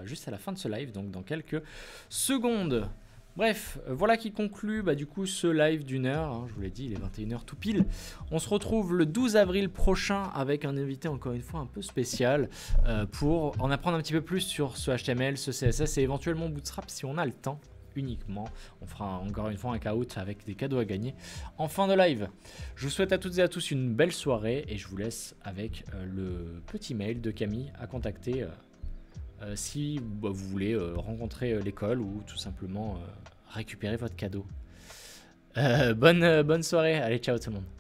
juste à la fin de ce live, donc dans quelques secondes. Bref, voilà qui conclut du coup ce live d'1 heure, hein, je vous l'ai dit, il est 21h tout pile. On se retrouve le 12 avril prochain avec un invité encore une fois un peu spécial pour en apprendre un petit peu plus sur ce HTML, ce CSS et éventuellement Bootstrap si on a le temps uniquement. On fera encore une fois un caout avec des cadeaux à gagner en fin de live. Je vous souhaite à toutes et à tous une belle soirée et je vous laisse avec le petit mail de Camille à contacter si vous voulez rencontrer l'école ou tout simplement récupérer votre cadeau. Bonne soirée, allez ciao tout le monde.